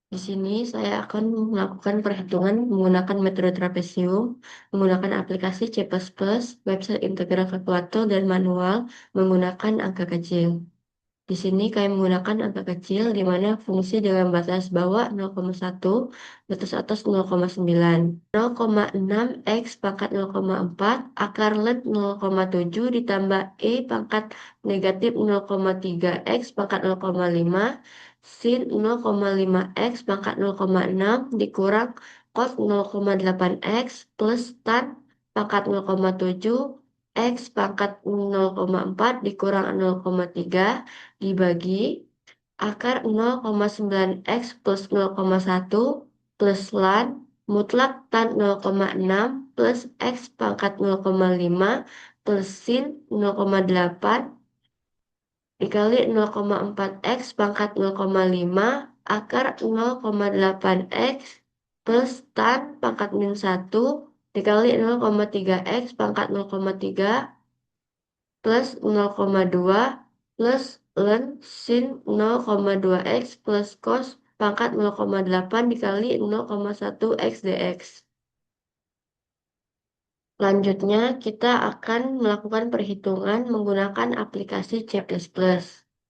Di sini saya akan melakukan perhitungan menggunakan metode trapesium, menggunakan aplikasi C++, website integral kalkulator, dan manual menggunakan angka kecil. Di sini kami menggunakan angka kecil di mana fungsi dengan batas bawah 0,1, batas atas 0,9. 0,6 X pangkat 0,4 akar len 0,7 ditambah E pangkat negatif 0,3 X pangkat 0,5 sin 0,5 X pangkat 0,6 dikurang cos 0,8 X plus tan pangkat 0,7 X pangkat 0,4 dikurang 0,3 dibagi akar 0,9 X plus 0,1 plus lan mutlak tan 0,6 plus X pangkat 0,5 plus sin 0,8 dikali 0,4 X pangkat 0,5 akar 0,8 X plus tan pangkat min 1 dikali 0,3 X pangkat 0,3 plus 0,2 plus ln sin 0,2 X plus cos pangkat 0,8 dikali 0,1 X dx. Selanjutnya, kita akan melakukan perhitungan menggunakan aplikasi C++.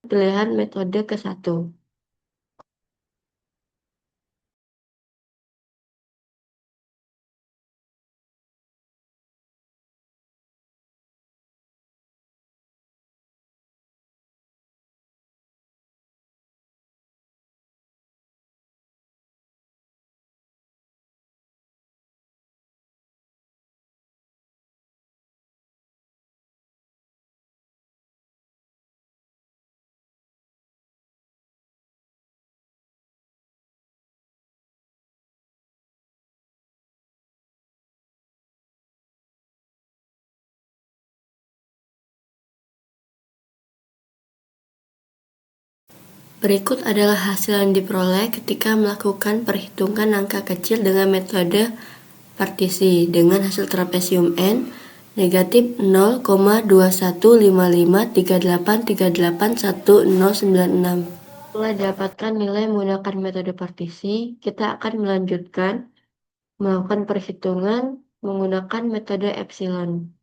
Pilihan metode ke-1. Berikut adalah hasil yang diperoleh ketika melakukan perhitungan angka kecil dengan metode partisi dengan hasil trapesium N negatif 0,215538381096. Setelah dapatkan nilai menggunakan metode partisi, kita akan melanjutkan melakukan perhitungan menggunakan metode epsilon.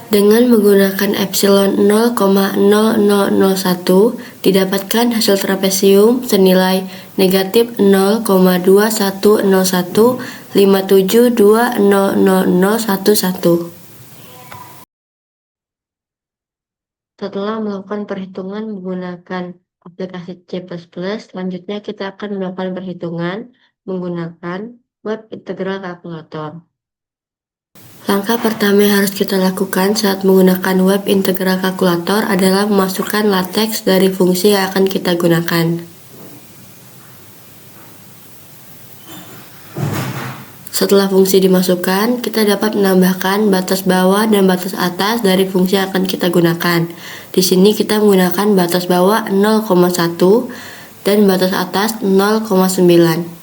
Dengan menggunakan epsilon 0,0001 didapatkan hasil trapesium senilai negatif 0,210157200011. Setelah melakukan perhitungan menggunakan aplikasi C++, selanjutnya kita akan melakukan perhitungan menggunakan web integral kalkulator. Langkah pertama yang harus kita lakukan saat menggunakan web integral kalkulator adalah memasukkan latex dari fungsi yang akan kita gunakan. Setelah fungsi dimasukkan, kita dapat menambahkan batas bawah dan batas atas dari fungsi yang akan kita gunakan. Di sini kita menggunakan batas bawah 0,1 dan batas atas 0,9.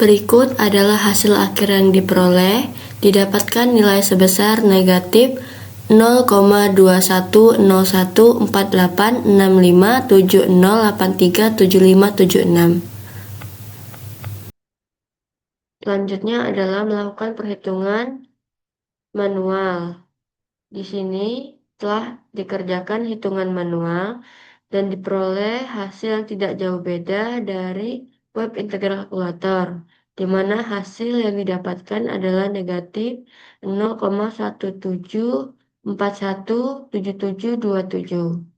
Berikut adalah hasil akhir yang diperoleh. Didapatkan nilai sebesar negatif 0,21148657083756. Selanjutnya adalah melakukan perhitungan manual. Di sini telah dikerjakan hitungan manual dan diperoleh hasil yang tidak jauh beda dari web integral kalkulator, di mana hasil yang didapatkan adalah negatif 0,17417727.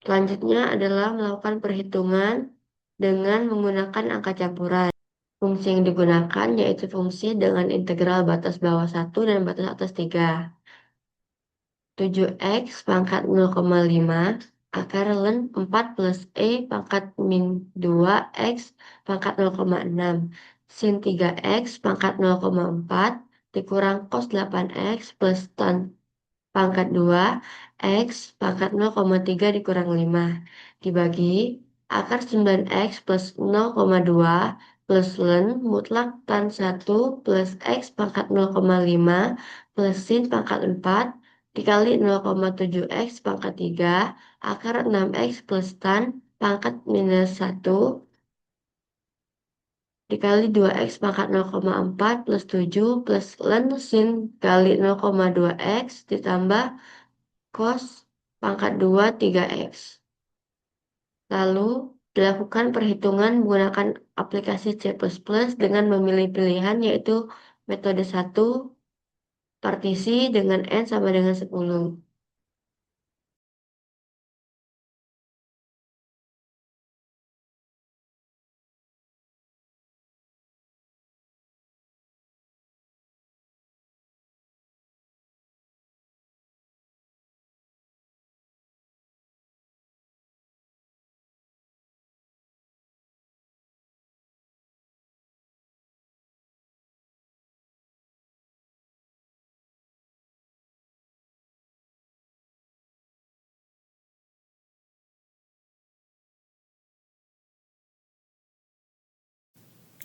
Selanjutnya adalah melakukan perhitungan dengan menggunakan angka campuran. Fungsi yang digunakan yaitu fungsi dengan integral batas bawah 1 dan batas atas 3. 7x pangkat 0,5 akar ln 4 plus E pangkat min 2x pangkat 0,6 sin 3x pangkat 0,4 dikurang cos 8x plus tan pangkat 2 x pangkat 0,3 dikurang 5 dibagi akar 9x plus 0,2 plus ln mutlak tan 1 plus x pangkat 0,5 plus sin pangkat 4 dikali 0,7x pangkat 3 akar 6x plus tan pangkat minus 1 dikali 2x pangkat 0,4 plus 7 plus ln sin kali 0,2x ditambah cos pangkat 2 3x. Lalu dilakukan perhitungan menggunakan aplikasi C++ dengan memilih pilihan yaitu metode 1 partisi dengan N sama dengan 10.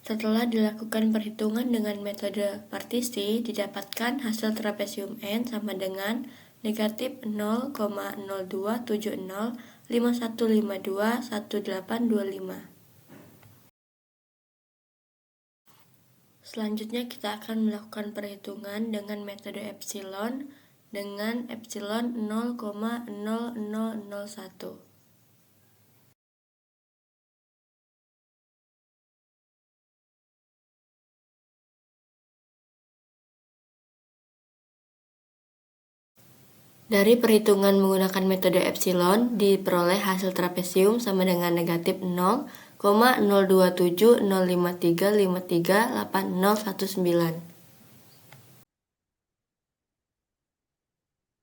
Setelah dilakukan perhitungan dengan metode partisi, didapatkan hasil trapesium N sama dengan negatif 0,027051521825. Selanjutnya kita akan melakukan perhitungan dengan metode epsilon dengan epsilon 0,0001. Dari perhitungan menggunakan metode epsilon, diperoleh hasil trapesium sama dengan negatif 0,027053538019.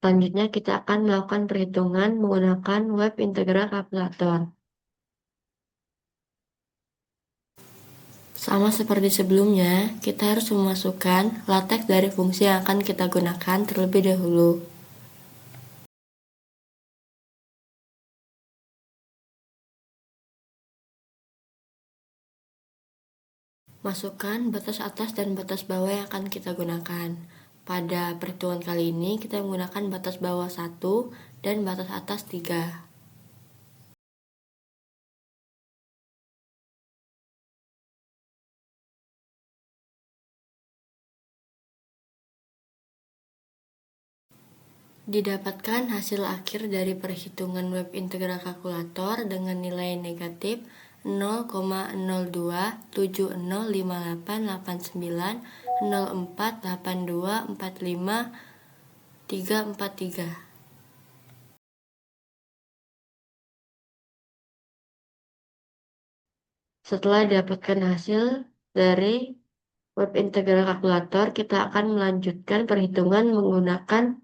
Selanjutnya kita akan melakukan perhitungan menggunakan web integral kalkulator. Sama seperti sebelumnya, kita harus memasukkan latex dari fungsi yang akan kita gunakan terlebih dahulu. Masukkan batas atas dan batas bawah yang akan kita gunakan. Pada perhitungan kali ini, kita menggunakan batas bawah 1 dan batas atas 3. Didapatkan hasil akhir dari perhitungan web integral kalkulator dengan nilai negatif 0,0270589048245343. Setelah didapatkan hasil dari web integral kalkulator, kita akan melanjutkan perhitungan menggunakan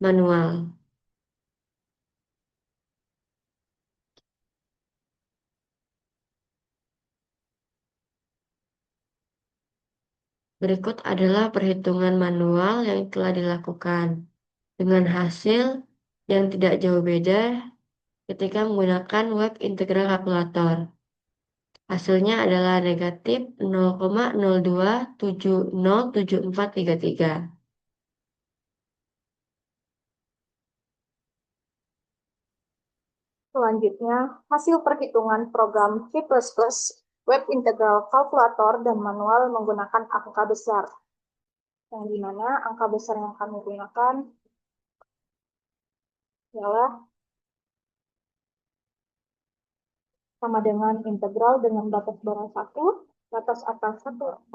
manual. Berikut adalah perhitungan manual yang telah dilakukan dengan hasil yang tidak jauh beda ketika menggunakan web integral kalkulator. Hasilnya adalah negatif 0,02707433. Selanjutnya, hasil perhitungan program C++ Web Integral Calculator dan manual menggunakan angka besar. Yang dimana angka besar yang kami gunakan adalah sama dengan integral dengan batas bawah 1, batas atas 1,1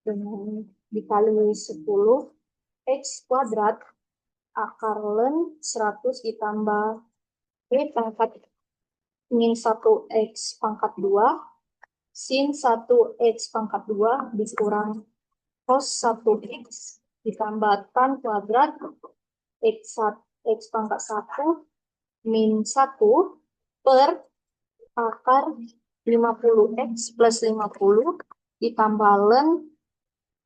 dengan dikali 10 X kuadrat akar len 100 ditambah pangkat min 1 X pangkat 2 sin 1 X pangkat 2 dikurang cos 1 X ditambah tan kuadrat X pangkat 1 min 1 per akar 50X plus 50 ditambah len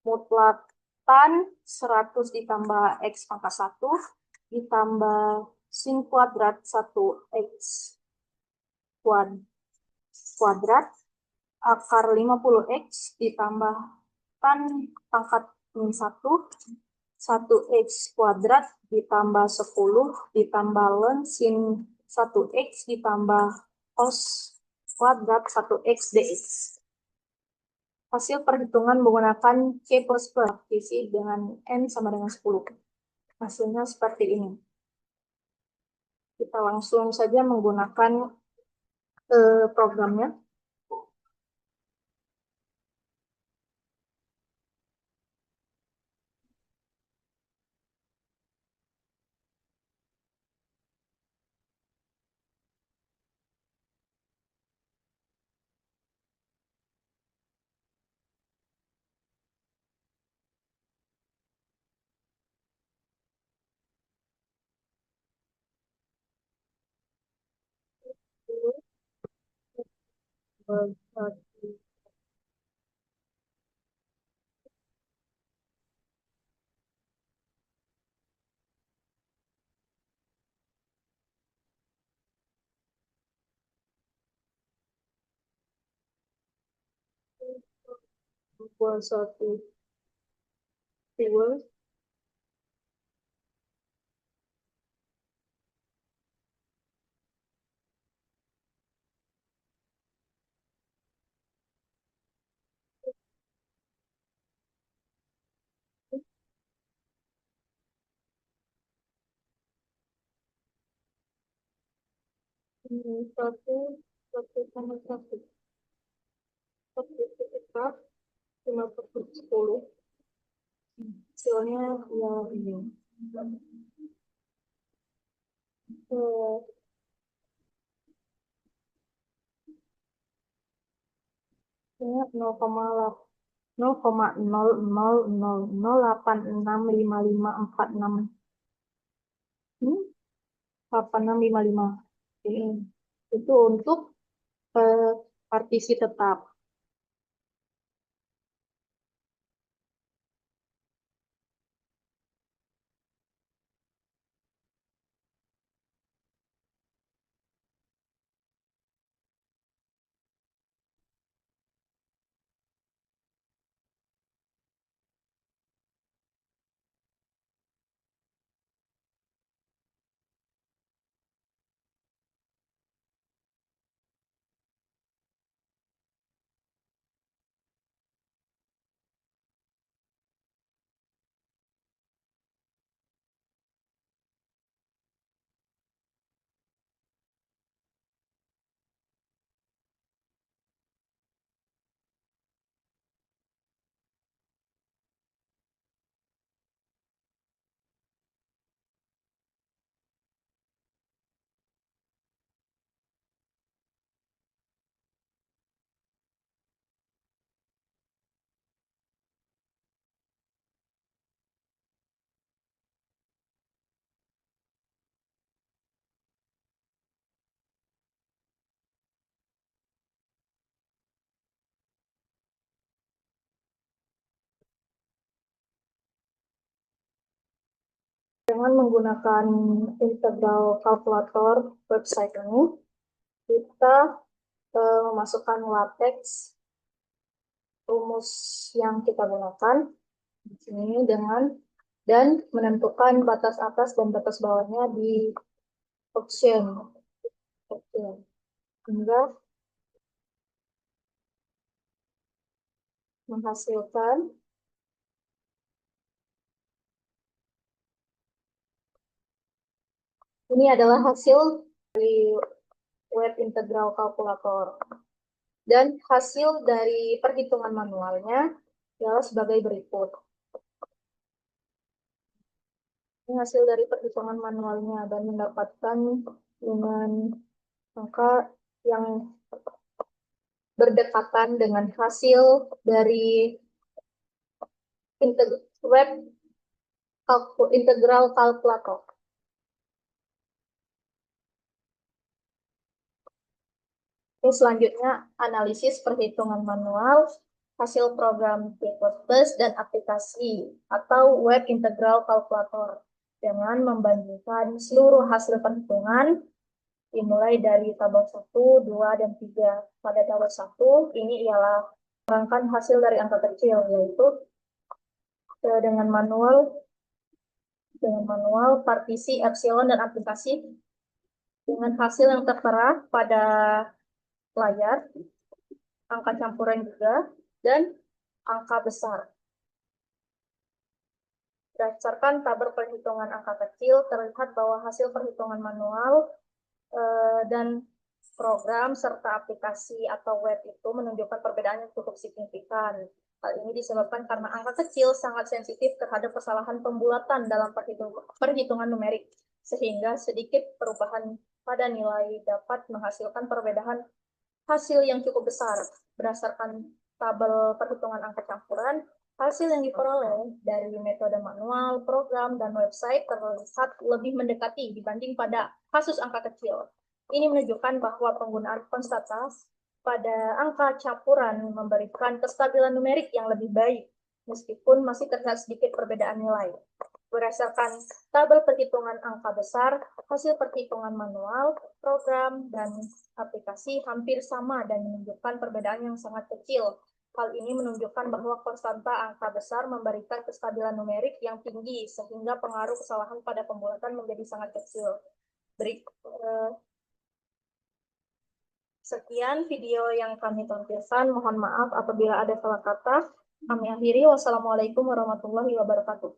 mutlak tan 100 ditambah X pangkat 1 ditambah sin kuadrat 1 X kuadrat akar 50X ditambah tan pangkat min 1 1X kuadrat ditambah 10 ditambah len sin 1X ditambah cos kuadrat 1X dx. Hasil perhitungan menggunakan C++ divisi dengan N sama dengan 10. Hasilnya seperti ini. Kita langsung saja menggunakan programnya. Dua satu dua satu satu sama satu satu sekitar 50/10. Hasilnya ya ini. Eh, Ini 0,00000865546. Hmm, 8655. Ini. Itu untuk partisi tetap. Dengan menggunakan integral kalkulator website ini, kita memasukkan latex rumus yang kita gunakan di sini dan menentukan batas atas dan batas bawahnya di option hingga menghasilkan ini adalah hasil dari web integral kalkulator. Dan hasil dari perhitungan manualnya adalah sebagai berikut. Ini hasil dari perhitungan manualnya dan mendapatkan dengan angka yang berdekatan dengan hasil dari web integral kalkulator. Ini selanjutnya analisis perhitungan manual, hasil program C++ dan aplikasi atau web integral kalkulator dengan membandingkan seluruh hasil perhitungan dimulai dari tabel 1, 2, dan 3. Pada tabel 1 ini ialah merangkan hasil dari angka kecil, yaitu dengan manual, partisi, epsilon, dan aplikasi dengan hasil yang tertera pada layar, angka campuran juga, dan angka besar. Berdasarkan tabel perhitungan angka kecil, terlihat bahwa hasil perhitungan manual dan program serta aplikasi atau web itu menunjukkan perbedaan yang cukup signifikan. Hal ini disebabkan karena angka kecil sangat sensitif terhadap kesalahan pembulatan dalam perhitungan numerik, sehingga sedikit perubahan pada nilai dapat menghasilkan perbedaan hasil yang cukup besar. Berdasarkan tabel perhitungan angka campuran, hasil yang diperoleh dari metode manual, program, dan website terlihat lebih mendekati dibanding pada kasus angka kecil. Ini menunjukkan bahwa penggunaan konstanta pada angka campuran memberikan kestabilan numerik yang lebih baik, meskipun masih terlihat sedikit perbedaan nilai. Berdasarkan tabel perhitungan angka besar, hasil perhitungan manual, program, dan aplikasi hampir sama dan menunjukkan perbedaan yang sangat kecil. Hal ini menunjukkan bahwa konstanta angka besar memberikan kestabilan numerik yang tinggi, sehingga pengaruh kesalahan pada pembulatan menjadi sangat kecil. Sekian video yang kami tampilkan. Mohon maaf apabila ada salah kata. Kami akhiri. Wassalamualaikum warahmatullahi wabarakatuh.